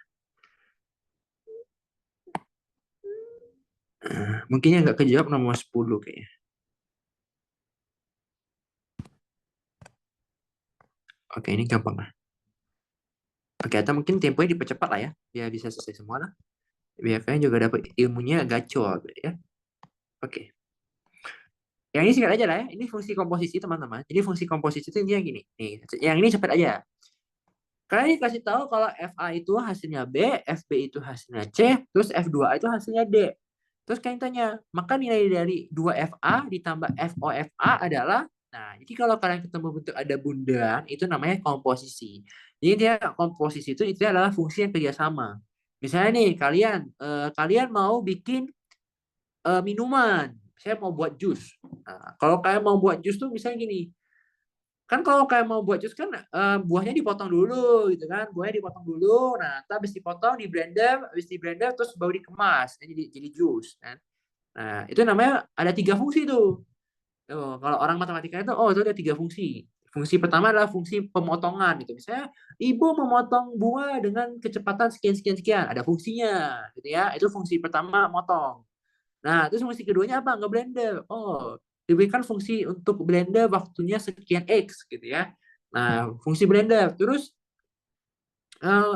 Mungkin yang nggak kejawab nomor 10 kayaknya. Oke, ini gampang lah. Oke, atau mungkin temponya dipercepat lah ya, biar bisa selesai semua lah. Biar kalian juga dapat ilmunya gacor ya. Oke. Yang ini singkat aja lah ya. Ini fungsi komposisi teman-teman. Jadi fungsi komposisi itu intinya gini. Nih, yang ini cepat aja. Kalian dikasih tahu kalau FA itu hasilnya B, FB itu hasilnya C, terus F2A itu hasilnya D. Terus kalian tanya, maka nilai dari 2FA ditambah FOFA adalah, nah, jadi kalau kalian ketemu bentuk ada bundaran, itu namanya komposisi. Jadi dia komposisi itu adalah fungsi yang kerjasama. Misalnya nih, kalian mau bikin minuman, saya mau buat jus. Nah, kalau kalian mau buat jus tuh misalnya gini, kan kalau kayak mau buat jus kan buahnya dipotong dulu gitu kan, buahnya dipotong dulu, nah habis dipotong habis di blender terus baru dikemas jadi jus kan. Nah itu namanya ada 3 fungsi tuh. Kalau orang matematika itu itu ada 3 fungsi. Fungsi pertama adalah fungsi pemotongan gitu, misalnya ibu memotong buah dengan kecepatan sekian sekian sekian, ada fungsinya gitu ya, itu fungsi pertama motong. Nah, terus fungsi keduanya apa? Ngeblender. Oh, diberikan fungsi untuk blender waktunya sekian X gitu ya. Nah, fungsi blender. Terus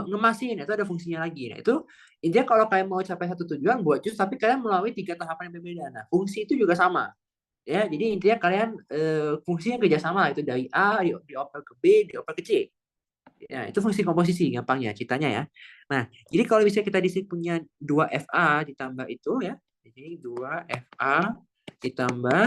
ngemasin itu ada fungsinya lagi. Nah, itu intinya kalau kalian mau capai satu tujuan buat jus, tapi kalian melalui 3 tahapan yang berbeda. Nah, fungsi itu juga sama. Ya, jadi intinya kalian fungsinya kerjasama itu dari A dioper ke B, dioper ke C. Ya, itu fungsi komposisi gampangnya ceritanya ya. Nah, jadi kalau misalnya kita di sini punya 2FA ditambah itu ya. Jadi 2FA ditambah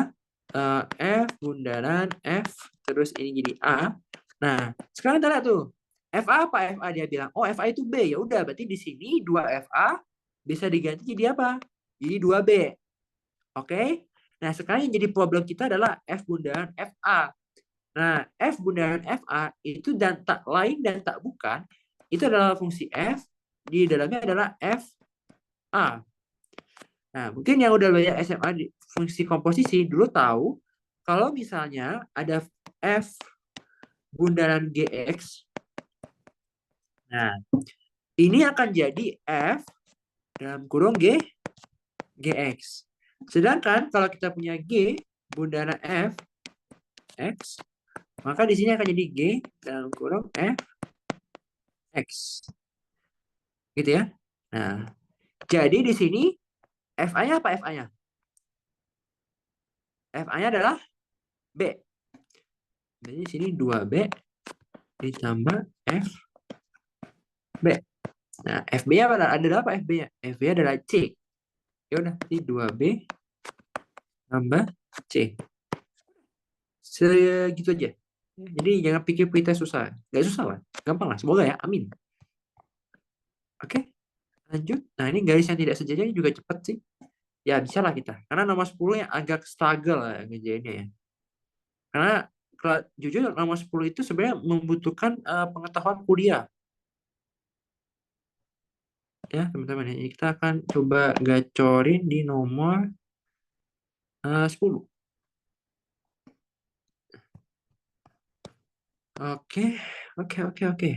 F bundaran F terus ini jadi A. Nah, sekarang kita lihat tuh. FA apa FA dia bilang? Oh, FA itu B. Ya udah, berarti di sini 2FA bisa diganti jadi apa? Jadi 2B. Oke? Nah, sekarang yang jadi problem kita adalah F bundaran FA. Nah, F bundaran FA itu dan tak lain dan tak bukan, itu adalah fungsi F, di dalamnya adalah FA. Nah, mungkin yang udah belajar SMA di fungsi komposisi, dulu tahu, kalau misalnya ada F bundaran GX, nah, ini akan jadi F dalam kurung GX. Sedangkan kalau kita punya G bundaran F, X, maka di sini akan jadi G dalam kurung F, X. Gitu ya. Nah, jadi di sini FA-nya apa FA-nya? FA-nya adalah B. Jadi di sini 2B ditambah FB. Nah, FB-nya adalah apa FB-nya? FB adalah C. Ya udah, jadi 2B tambah C. Segitu aja. Jadi jangan pikir kita susah. Gak susah lah. Gampang lah. Semoga ya. Amin. Oke. Lanjut. Nah, ini garis yang tidak sejajar juga cepat sih. Ya, bisa lah kita. Karena nomor 10 yang agak struggle lah ngerjainnya ya. Karena kalau jujur nomor 10 itu sebenarnya membutuhkan pengetahuan kuliah. Ya, teman-teman. Ini kita akan coba gacorin di nomor 10. Oke, oke, oke, oke.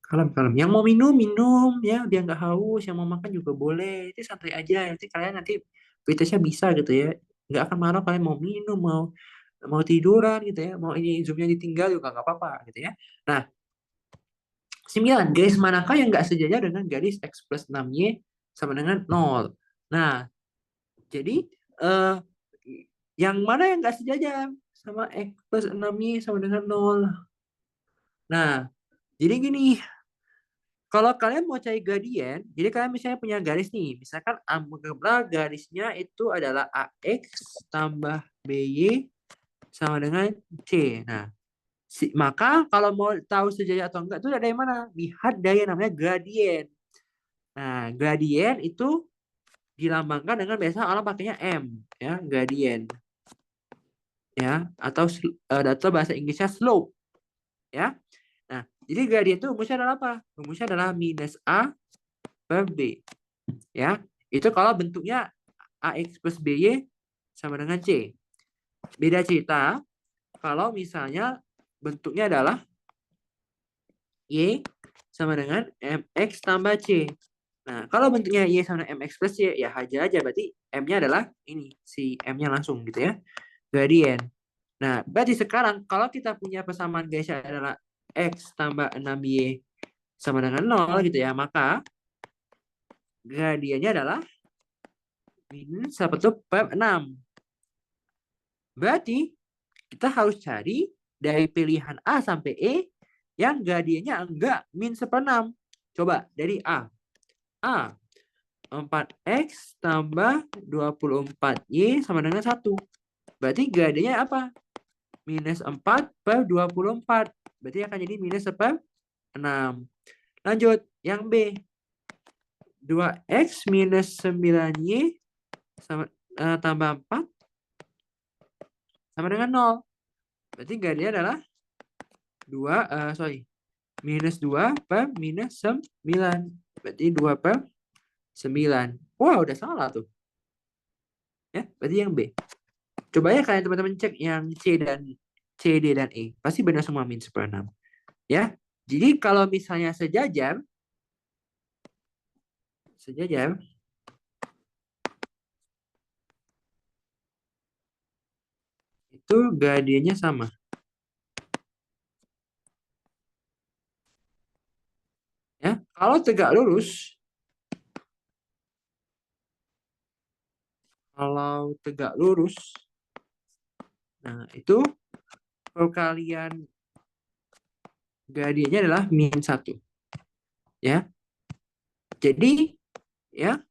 Kalem, kalem. Yang mau minum, minum ya, biar nggak haus. Yang mau makan juga boleh. Itu santai aja. Nanti kalian nanti fitnessnya bisa gitu ya. Nggak akan marah kalian mau minum, mau tiduran gitu ya. Mau ini zoomnya ditinggal juga nggak apa-apa gitu ya. Nah, 9. Garis manakah yang nggak sejajar dengan garis X plus 6Y sama dengan 0? Nah, jadi yang mana yang nggak sejajar sama X plus 6Y sama dengan 0? Nah, jadi gini, kalau kalian mau cari gradien, jadi kalian misalnya punya garis nih, misalkan anggaplah garisnya itu adalah AX tambah BY sama dengan C. Nah, maka kalau mau tahu sejajar atau enggak itu dari mana? Lihat dari yang namanya gradien. Nah, gradien itu dilambangkan dengan biasa orang pakainya M, ya, gradien. Ya, atau bahasa Inggrisnya slope, ya. Nah, jadi gradien itu rumusnya adalah apa? Rumusnya adalah minus A per B. Ya, itu kalau bentuknya AX plus BY sama dengan C. Beda cerita kalau misalnya bentuknya adalah Y sama dengan MX tambah C. Nah, kalau bentuknya Y sama dengan MX plus C, ya hajar aja. Berarti M-nya adalah ini, si M-nya langsung gitu ya. Gradien. Nah, berarti sekarang kalau kita punya persamaan garisnya adalah X tambah 6Y sama dengan 0 gitu ya, maka gradiennya adalah minus 1/6. Berarti kita harus cari dari pilihan A sampai E yang gradiennya enggak min 1/6. Coba dari A. A 4X tambah 24Y sama dengan 1. Berarti gradiennya apa? Minus 4 per 24. Berarti akan jadi minus 1/6. Lanjut, yang B. 2X minus 9Y sama, tambah 4 sama dengan 0. Berarti gradiennya adalah minus 2 per minus 9. Berarti 2 per 9. Wah, udah salah tuh. Ya, berarti yang B. Coba ya kalian teman-teman cek yang C, D, dan E. Pasti benar semua min 1/6. Ya, jadi kalau misalnya sejajar, itu gradiennya sama. Ya, kalau tegak lurus, nah itu perkalian gradiennya adalah -1. Ya, jadi ya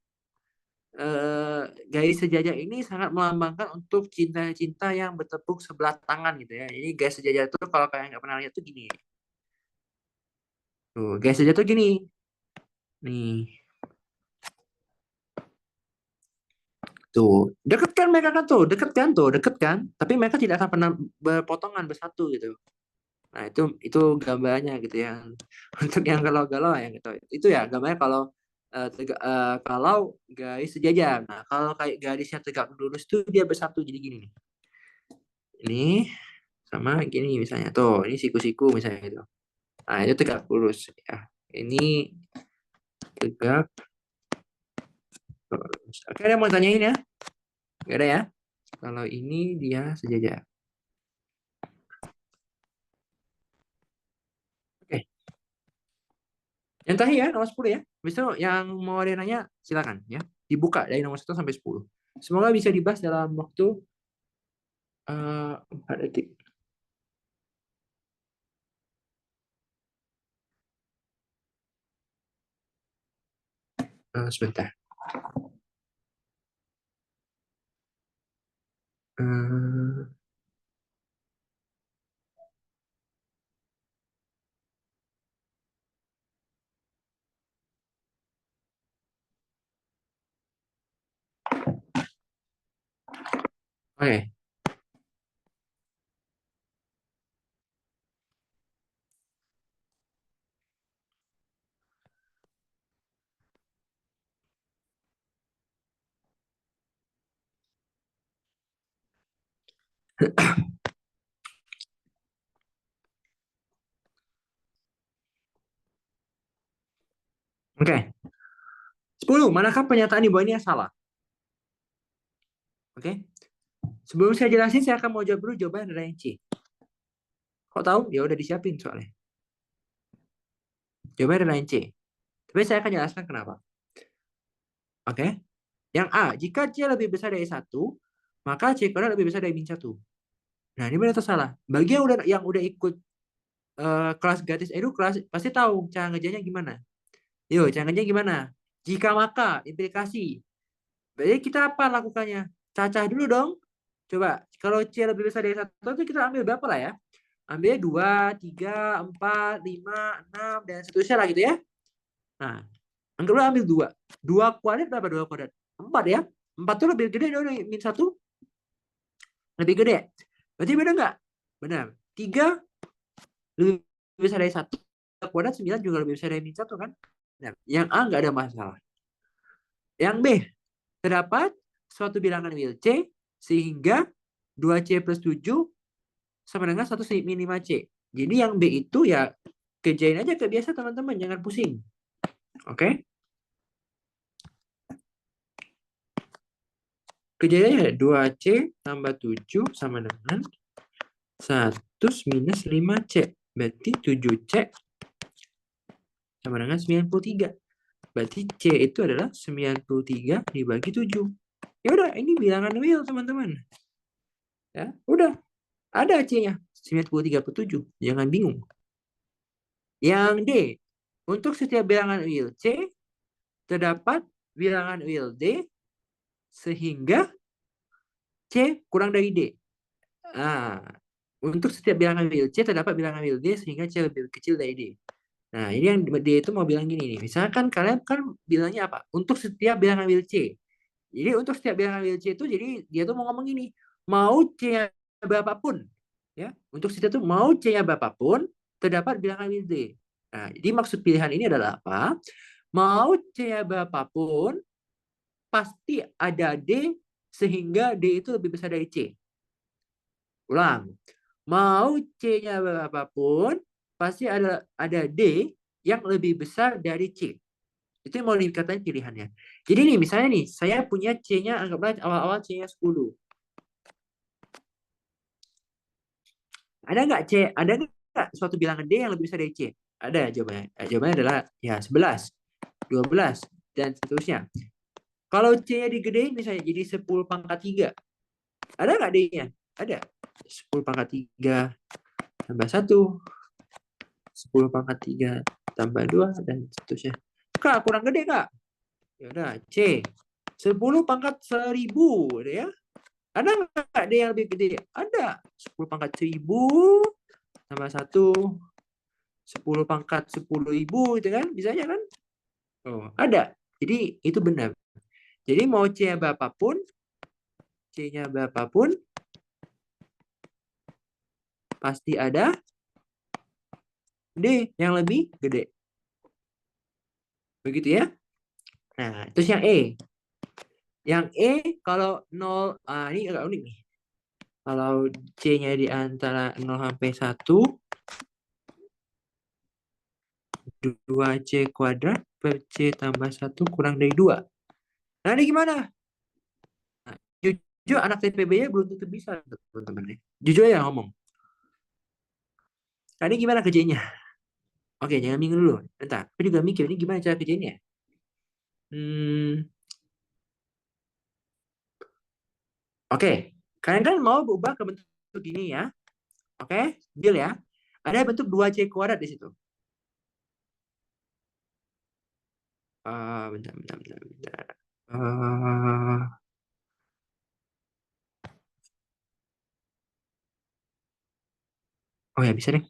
garis sejajar ini sangat melambangkan untuk cinta-cinta yang bertepuk sebelah tangan gitu ya. Jadi garis sejajar itu kalau kalian nggak pernah lihat tuh gini. Tuh, garis sejajar tuh gini. Nih. Tuh, deket kan mereka kan tuh, deket kan. Tapi mereka tidak akan pernah berpotongan bersatu gitu. Nah, itu gambarnya gitu ya. Untuk yang galau-galau yang gitu. Itu ya gambarnya kalau garis sejajar. Nah, kalau kayak garisnya tegak lurus tuh dia bersatu jadi gini nih. Ini sama gini misalnya. Tuh, ini siku-siku misalnya gitu. Nah, itu tegak lurus ya. Ini tegak lurus. Oke, ada yang mau tanyain ya? Gak ada ya? Kalau ini dia sejajar. Oke. Yang tadi ya, nomor 10 ya. Habis itu yang mau ada yang nanya, silakan ya. Dibuka dari nomor 1 sampai 10. Semoga bisa dibahas dalam waktu 4 detik. Sebentar. Oke. Oke. 10. Manakah pernyataan di bawah ini yang salah? Oke. Sebelum saya jelasin, saya akan mau jawab dulu jawaban dari yang C. Kok tahu? Ya udah disiapin soalnya. Jawaban dari yang C. Tapi saya akan jelaskan kenapa. Oke. Yang A, jika C lebih besar dari 1, maka C kuadrat lebih besar dari min 1. Nah, ini benar atau salah? Bagi yang udah ikut kelas gratis edu kelas pasti tahu cara ngerjainnya gimana. Yuk, cara ngerjainnya gimana? Jika maka implikasi. Berarti kita apa lakukannya? Cacah dulu dong. Coba, kalau C lebih besar dari 1 itu kita ambil berapa lah ya? Ambil 2, 3, 4, 5, 6 dan seterusnya lah gitu ya. Nah, anggaplah ambil 2. 2 kuadrat berapa 2 kuadrat? 4 ya. 4 itu lebih gede dari min 1. Lebih gede. Berarti benar nggak? Benar. 3 lebih besar dari 1. Kuadrat 9 juga lebih besar dari min 1 kan? Nah, yang A nggak ada masalah. Yang B, terdapat suatu bilangan real C sehingga 2C plus 7 sama dengan 1 min 5C. Jadi yang B itu ya kerjain aja kayak biasa teman-teman, jangan pusing. Oke? Kerjainnya 2C tambah 7 sama dengan 1 minus 5C. Berarti 7C sama dengan 93. Berarti C itu adalah 93 dibagi 7. Ya udah, ini bilangan real teman-teman. Ya, udah. Ada C-nya, 93 per 7. Jangan bingung. Yang D, untuk setiap bilangan real C, terdapat bilangan real D sehingga C kurang dari D. Nah, untuk setiap bilangan real C, terdapat bilangan real D sehingga C lebih kecil dari D. Nah, ini yang D itu mau bilang gini nih. Misalkan kalian kan bilangnya apa? Untuk setiap bilangan real C. Jadi untuk setiap bilangan real C itu, jadi dia tuh mau ngomong gini. Mau C-nya berapapun. Ya, untuk setiap itu mau C-nya berapapun, terdapat bilangan real D. Nah, jadi maksud pilihan ini adalah apa? Mau C-nya berapapun, pasti ada D sehingga D itu lebih besar dari C. Ulang. Mau C-nya berapapun, pasti ada D yang lebih besar dari C. Itu yang mau dikatakan pilihannya. Jadi nih, misalnya nih, saya punya C-nya, anggaplah awal-awal C-nya 10. Ada nggak C? Ada nggak suatu bilangan D yang lebih besar dari C? Ada jawabannya. Jawabannya adalah ya 11, 12, dan seterusnya. Kalau C-nya digedein misalnya jadi 10 pangkat 3. Ada nggak D-nya? Ada. 10 pangkat 3 tambah 1. 10 pangkat 3 tambah 2 dan seterusnya. Kak, kurang gede, Kak. Ya udah, C. 10 pangkat 1000 ya. Ada nggak D yang lebih gede? Ada. 10 pangkat 1000 tambah 1. 10 pangkat 10.000 gitu kan? Bisa aja kan? Oh, ada. Jadi itu benar. Jadi mau C-nya berapapun, C-nya berapapun, pasti ada D yang lebih gede. Begitu ya. Nah, terus yang E. Yang E kalau 0, ini agak unik nih. Kalau C-nya di antara 0 sampai 1, 2C kuadrat per C tambah 1 kurang dari 2. Nah, ini gimana? Nah, jujur anak TPB-nya belum tentu bisa, teman-teman. Jujur ya ngomong. Nah, ini gimana kerjanya? Oke, jangan bingung dulu. Bentar, aku juga mikir ini gimana cara kerjanya. Oke, kalian kan mau berubah ke bentuk gini ya. Oke, deal ya. Ada bentuk 2C kuadrat di situ. Bentar. Oh ya, bisa deh.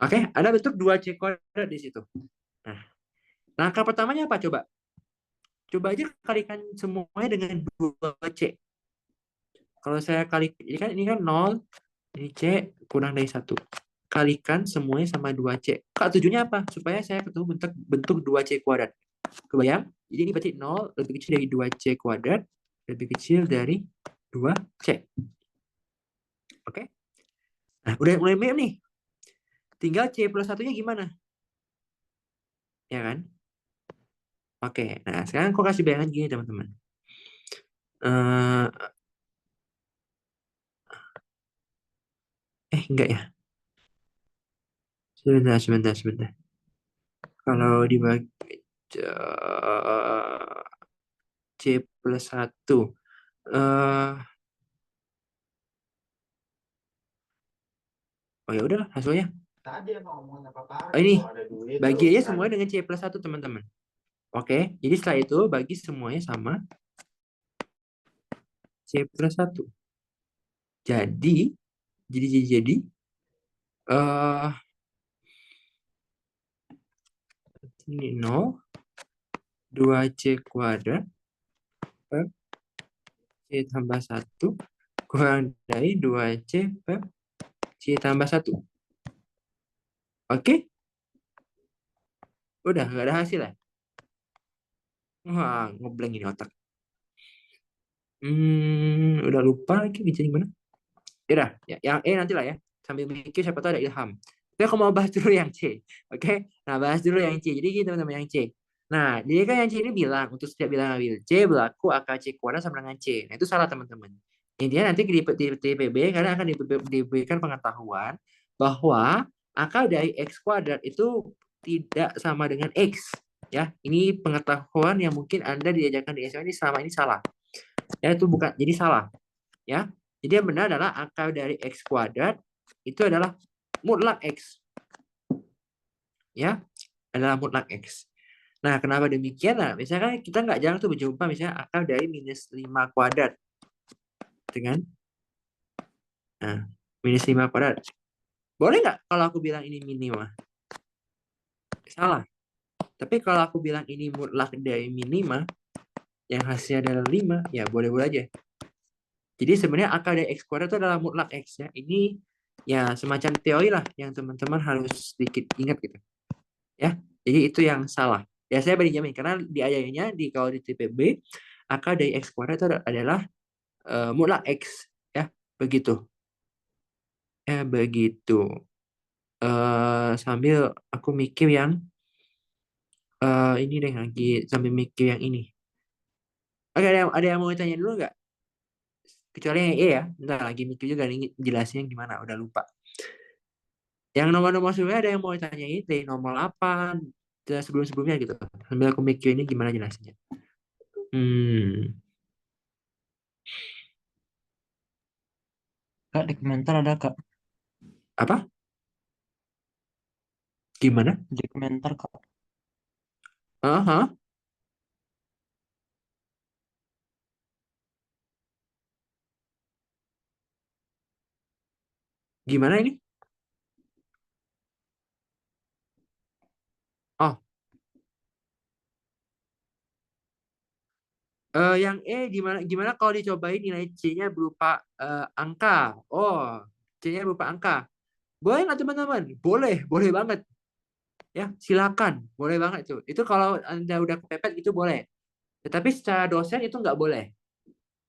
Oke, ada bentuk 2C kuadrat di situ. Nah, langkah pertamanya apa coba? Coba aja kalikan semuanya dengan 2C. Kalau saya kali, ini kan 0, ini C kurang dari 1. Kalikan semuanya sama 2C. Kak, tujuannya apa? Supaya saya ketemu bentuk 2C kuadrat. Kebayang? Jadi ini berarti 0 lebih kecil dari 2C kuadrat, lebih kecil dari 2C. Oke? Nah, udah mulai mirip nih. Tinggal C plus 1-nya gimana? Ya kan? Oke, nah sekarang aku kasih bayangan gini teman-teman. Enggak ya. Sebentar. Kalau dibagi C plus 1. Oh ya udah hasilnya. Oh, ini bagi aja semuanya dengan C plus 1 teman-teman. Oke, jadi setelah itu bagi semuanya sama C plus 1. Jadi eh ini 0, 2C kuadrat per C tambah 1 kurang dari 2C per C tambah 1. Oke? Udah, nggak ada hasil ya? Wah, ngeblank ini otak. Udah lupa lagi bisa gimana? Udah, ya, yang E nanti lah ya. Sambil mikir siapa tahu ada ilham. Tapi aku mau bahas dulu yang C. Oke? Nah, bahas dulu yang C. Jadi gitu teman-teman yang C. Nah, dia kan yang C ini bilang, untuk setiap bilangan real C berlaku akar C kuadrat sama dengan C. Nah, itu salah teman-teman. Intinya nanti di TPB karena akan diberikan pengetahuan bahwa akar dari X kuadrat itu tidak sama dengan X. Ya, ini pengetahuan yang mungkin Anda diajarkan di SMA ini selama ini salah. Ya, itu bukan, jadi salah. Ya, jadi yang benar adalah akar dari X kuadrat itu adalah mutlak X. Ya, adalah mutlak X. Nah, kenapa demikian? Nah, misalkan kita nggak jarang tuh berjumpa misalnya akar dari minus 5 kuadrat. Dengan nah, minus 5 kuadrat. Boleh nggak kalau aku bilang ini minima? Salah. Tapi kalau aku bilang ini mutlak dari minima, yang hasilnya adalah 5, ya boleh-boleh aja. Jadi sebenarnya akar dari X kuadrat itu adalah mutlak X ya. Ini ya semacam teori lah yang teman-teman harus sedikit ingat gitu. Ya, jadi itu yang salah. Ya saya beri jamin karena di ayahnya kalau di TPB akar dari X kuadrat itu adalah mutlak X ya, begitu. Begitu. Sambil aku mikir yang ini deh lagi sambil mikir yang ini. Oke, ada yang mau tanya dulu nggak? Kecuali yang E ya. Bentar lagi mikir juga nih jelasinnya gimana. Udah lupa. Yang nomor-nomor sebelumnya ada yang mau ditanyain dari nomor 8 dan sebelum-sebelumnya gitu. Sambil aku mikir ini gimana jelasnya. Kak, di komentar ada Kak. Apa? Gimana? Di komentar Kak. Aha. Gimana ini? Oh, yang gimana gimana kalau dicobain nilai C-nya berupa angka? Oh, C-nya berupa angka. Boleh nggak teman-teman? Boleh, boleh banget. Ya, silakan. Boleh banget itu. Itu kalau Anda udah kepepet itu boleh. Tetapi secara dosen itu nggak boleh.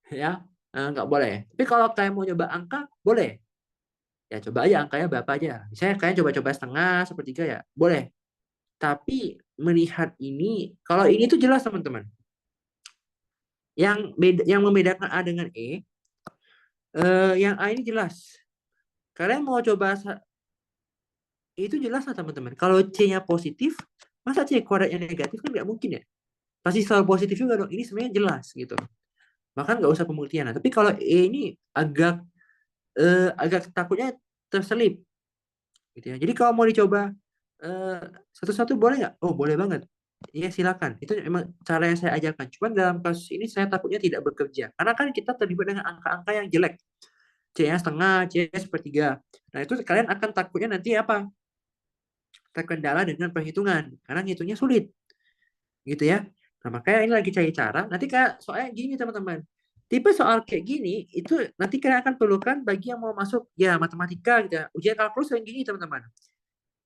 Ya, nggak boleh. Tapi kalau kalian mau nyoba angka, boleh. Ya, coba aja angkanya berapa aja. Misalnya kalian coba-coba setengah, sepertiga ya, boleh. Tapi melihat ini, kalau ini tuh jelas teman-teman. Yang membedakan A dengan E, yang A ini jelas. Kalian mau coba itu jelas lah teman-teman. Kalau C-nya positif, masa C kuadratnya negatif kan nggak mungkin ya. Pasti selalu positif juga dong. Ini sebenarnya jelas gitu. Bahkan nggak usah pembuktian. Nah, tapi kalau E ini agak takutnya terselip gitu ya. Jadi kalau mau dicoba eh, satu-satu boleh nggak? Oh boleh banget. Iya silakan. Itu emang cara yang saya ajarkan. Cuman dalam kasus ini saya takutnya tidak bekerja. Karena kan kita terlibat dengan angka-angka yang jelek. C-nya setengah, C-nya sepertiga. Nah itu kalian akan takutnya nanti apa? Terkendala dengan perhitungan. Karena ngitungnya sulit. Gitu ya. Nah makanya ini lagi cari cara. Nanti kayak soalnya gini teman-teman. Tipe soal kayak gini itu nanti kalian akan perlukan bagi yang mau masuk ya matematika gitu ya. Ujian kalkulus yang gini teman-teman.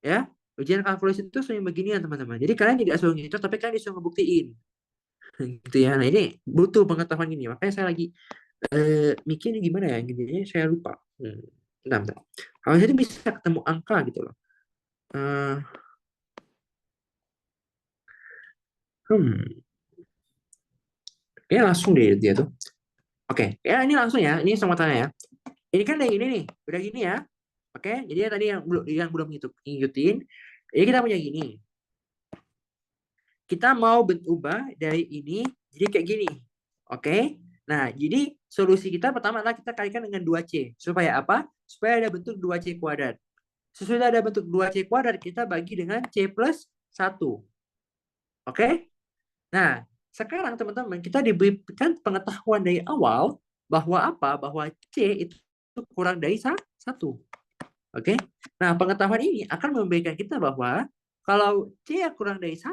Ya, ujian kalkulus itu sering begini ya teman-teman. Jadi kalian tidak suruh ngitung, tapi kalian disuruh ngebuktiin. Gitu ya. Nah ini butuh pengetahuan ini. Makanya saya lagi mikir ini gimana ya. Gini saya lupa. Bentar, bentar. Kalau jadi bisa ketemu angka gitu loh. Eh, hmm, Kayaknya langsung deh dia tuh. Oke, ya ini langsung ya. Ini sama tanya ya. Ini kan dari ini nih, udah gini ya. Oke, jadi tadi yang belum ngikutin. Jadi kita punya gini. Kita mau ubah dari ini jadi kayak gini. Oke. Nah, jadi solusi kita pertama adalah kita kalikan dengan 2C. Supaya apa? Supaya ada bentuk 2C kuadrat. Sesudah ada bentuk 2C kuadrat, kita bagi dengan C plus 1. Oke? Nah, sekarang teman-teman, kita diberikan pengetahuan dari awal bahwa apa? Bahwa C itu kurang dari 1. Oke? Nah, pengetahuan ini akan memberikan kita bahwa kalau C yang kurang dari 1,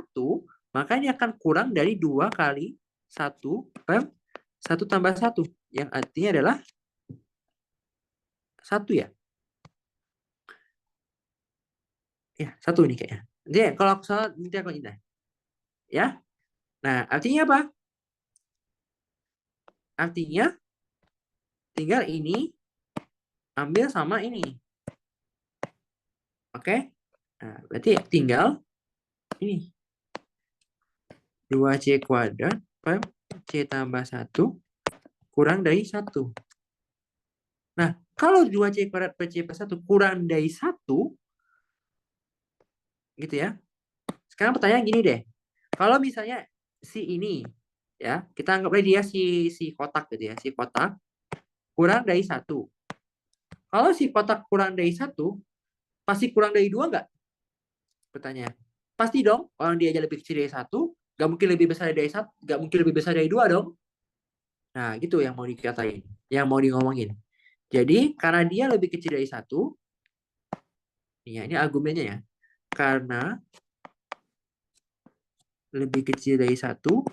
maka ini akan kurang dari 2 kali 1 per 1 tambah 1. Yang artinya adalah 1 ya. Ya, 1 ini kayaknya. Jadi kalau aku salah, nanti aku indah. Ya. Nah, artinya apa? Artinya tinggal ini ambil sama ini. Oke? Nah, berarti tinggal ini. 2C kuadrat per C tambah 1 kurang dari 1. Nah, kalau 2C kuadrat per C plus 1 kurang dari 1, gitu ya. Sekarang pertanyaan gini deh. Kalau misalnya si ini, ya, kita anggaplah dia si kotak gitu ya. Si kotak kurang dari 1. Kalau si kotak kurang dari 1, pasti kurang dari 2 nggak? Pertanyaan. Pasti dong. Orang dia aja lebih kecil dari 1, nggak mungkin lebih besar dari 1, nggak mungkin lebih besar dari 2 dong. Nah, gitu yang mau dikatain. Yang mau di ngomongin. Jadi, karena dia lebih kecil dari 1, ya, ini argumennya ya. Karena lebih kecil dari 1,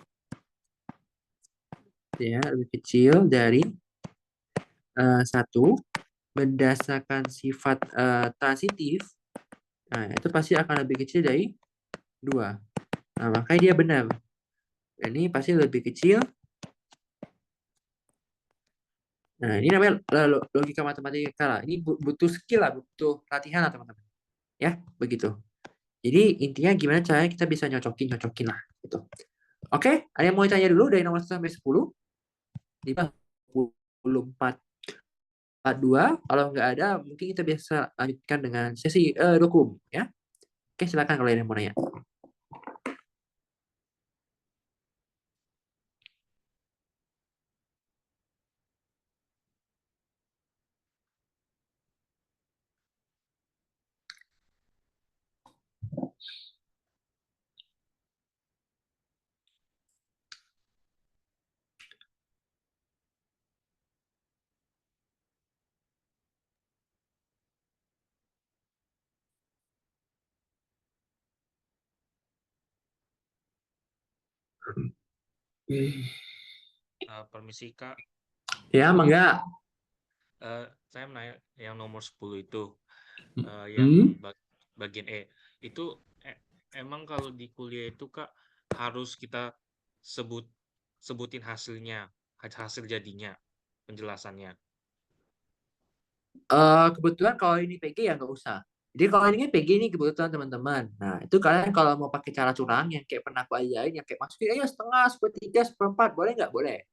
ya, lebih kecil dari 1 berdasarkan sifat transitif, nah itu pasti akan lebih kecil dari 2. Nah, makanya dia benar. Ini pasti lebih kecil. Nah, ini namanya logika matematika lah. Ini butuh skill lah, butuh latihan lah teman-teman. Ya, begitu. Jadi intinya gimana caranya kita bisa nyocokin lah gitu. Oke, ada yang mau tanya dulu dari nomor 1 sampai 10? 54. part 2. Kalau nggak ada, mungkin kita bisa lanjutkan dengan sesi dokum ya. Oke, silakan kalau ada yang mau nanya. Permisi Kak, Ya, mangga. saya menanya yang nomor 10 itu, yang Hmm. bagian E. Itu emang kalau di kuliah itu Kak harus kita sebutin hasilnya, hasil jadinya, penjelasannya. Kebetulan kalau ini PG ya nggak usah. Jadi kalau ini kan PG ini kebetulan teman-teman. Nah, itu kalian kalau mau pakai cara curang yang kayak pernah aku ajarin, yang kayak masukin aja setengah, sepertiga, seperempat, boleh nggak? Boleh.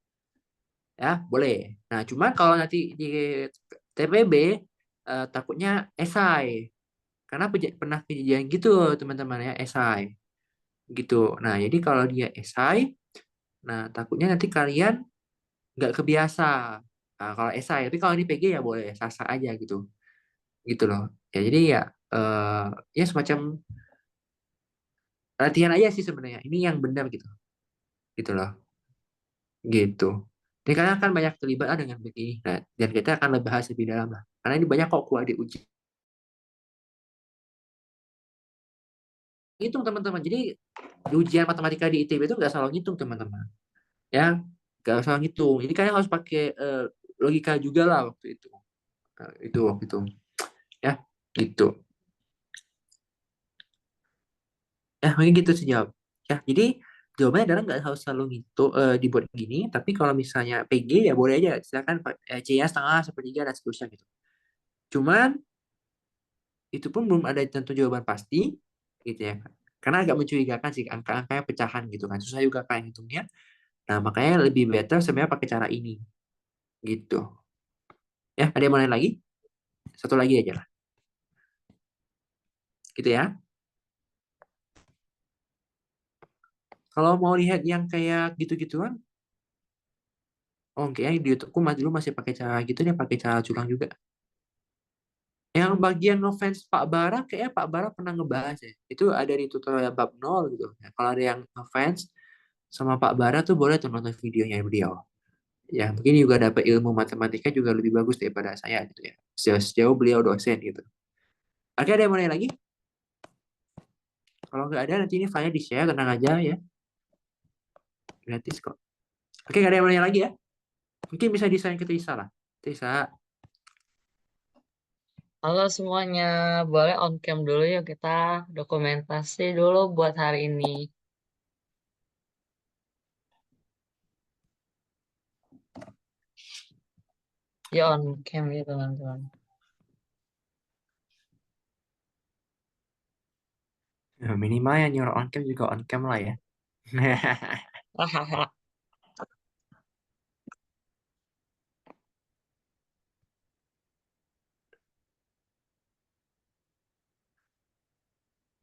Ya, boleh. Nah, cuma kalau nanti di TPB, takutnya esai. Karena pernah kejadian gitu teman-teman ya, esai. Gitu. Nah, jadi kalau dia esai, nah takutnya nanti kalian nggak kebiasa. Nah, kalau esai, tapi kalau ini PG ya boleh, sasa aja gitu. Gitu loh. Ya, jadi ya eh ya semacam latihan aja sih sebenarnya. Ini yang benar gitu. Gitu loh. Gitu. Jadi kalian akan banyak terlibat lah dengan begini. Nah, dan kita akan lebih bahas lebih dalam lah. Karena ini banyak kok kuah diuji. Hitung teman-teman. Jadi di ujian matematika di ITB itu nggak selalu ngitung teman-teman. Ya, nggak selalu ngitung. Ini kalian harus pakai logika juga lah waktu itu. Nah, itu waktu itu. Ya, gitu. Ya, mungkin gitu sih jawab. Ya, jadi jawabannya adalah nggak harus selalu gitu dibuat gini, tapi kalau misalnya PG ya boleh aja, silakan C-nya setengah, sepertiga, dan seterusnya gitu. Cuman itu pun belum ada tentu jawaban pasti, gitu ya kan. Karena agak mencurigakan sih angka-angkanya pecahan gitu kan, susah juga kan hitungnya. Nah, makanya lebih better sebenarnya pakai cara ini, gitu. Ya, ada yang mau nanya lagi? Satu lagi aja lah, gitu ya. Kalau mau lihat yang kayak gitu-gituan, oh kayaknya di YouTubeku dulu masih pakai cara gitu deh, pakai cara curang juga. Yang bagian ngefans Pak Bara, kayaknya Pak Bara pernah ngebahas ya. Itu ada di tutorial bab 0 gitu. Nah, kalau ada yang ngefans sama Pak Bara tuh boleh tuh nonton videonya beliau. Ya, mungkin juga dapat ilmu matematika juga lebih bagus daripada saya gitu ya. Sejauh beliau dosen gitu. Oke, ada yang mau nanya lagi? Kalau nggak ada, nanti ini file di-share, tenang aja ya. Gratis kok. Oke, nggak ada yang mau nanya lagi ya? Mungkin bisa desain ke Trisa lah. Trisa, Halo semuanya, boleh on cam dulu yuk kita dokumentasi dulu buat hari ini. Ya on cam ya teman-teman. minimal yang nyuruh on cam juga on cam lah ya. Hahaha.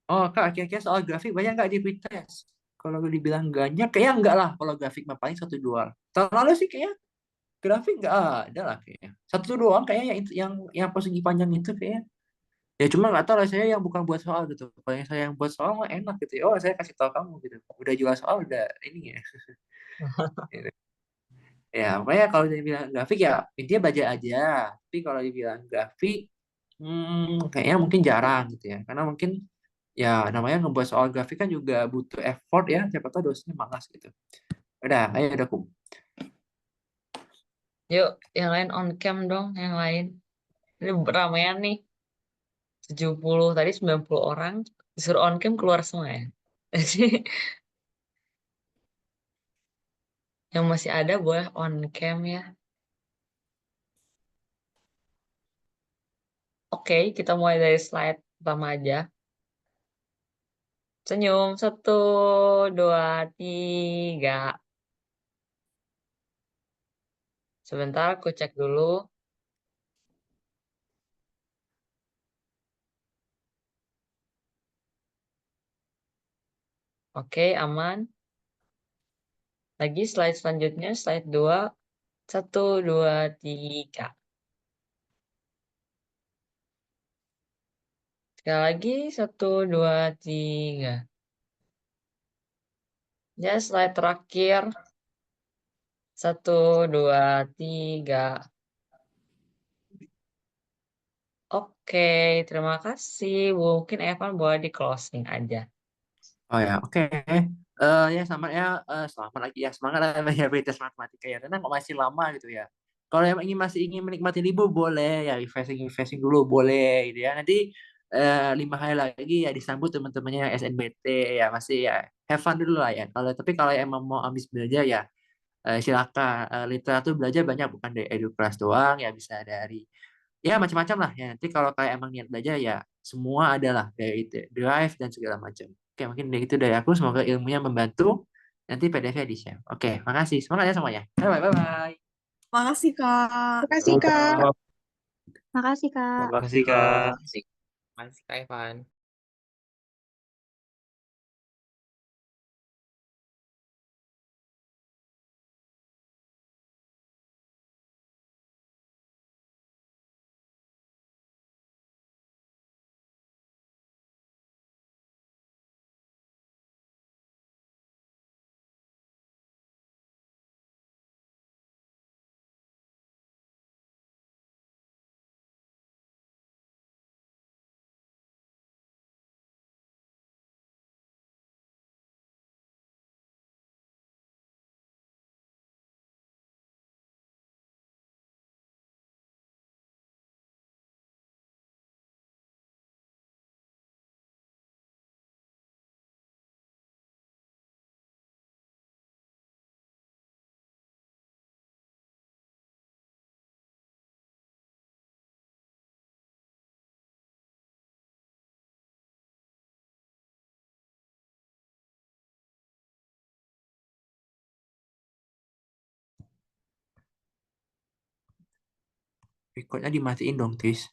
Oh, Kak, kira-kira soal grafik banyak nggak di pretest? Kalau dibilang banyak, kayaknya enggak lah. Kalau grafik mah paling satu dua. Tahun lalu sih kayaknya grafik nggak ada lah kayaknya. Satu doang kayaknya yang persegi panjang itu kayaknya. Ya cuma nggak tahu lah saya yang bukan buat soal gitu. Kalau yang saya yang buat soal mah enak gitu. Ya. Oh saya kasih tahu kamu gitu. Udah jual soal udah ini ya. Gitu. Ya makanya kalau dibilang grafik ya intinya belajar aja. Tapi kalau dibilang grafik, kayaknya mungkin jarang gitu ya. Karena mungkin ya namanya ngebuat soal grafik kan juga butuh effort ya. Siapa tahu dosennya malas gitu. Udah, ayo udah kum. Yuk, yang lain on cam dong, yang lain. Ini beramaian nih, 70 tadi 90 orang. Disuruh on cam keluar semua ya. Jadi yang masih ada boleh on cam ya. Oke, kita mulai dari slide pertama aja. Senyum, satu, dua, tiga. Sebentar, aku cek dulu. Oke, aman. Lagi slide selanjutnya, slide 2. 1, 2, 3. Sekali lagi, 1, 2, 3. Ya, slide terakhir. 1, 2, 3. Oke, terima kasih. Mungkin Evan boleh di closing aja. Oh ya, oke. Ya selamat ya, selamat lagi ya, semangat lah ya belajar matematika ya. Karena kok masih lama gitu ya. Kalau yang masih ingin menikmati libur boleh ya, refreshing refreshing dulu boleh gitu ya. Nanti 5 hari lagi ya disambut teman-temannya yang SNBT ya, masih ya have fun dulu lah ya. Kalau emang mau ambis belajar ya, silakan. Literatur belajar banyak, bukan dari eduklas doang ya, bisa dari ya macam-macam lah ya. Nanti kalau kayak emang niat belajar ya, semua adalah dari drive dan segala macam. Oke, mungkin dari itu dari aku. Semoga ilmunya membantu. Nanti PDF-nya di-share. Oke, makasih. Semangat ya semuanya. Bye bye. Bye bye. Makasih, Kak. Makasih, Kak. Makasih, Kak. Terima kasih, Kak. Asik. Masih Kak Evan. Recordnya dimatiin dong, Tis.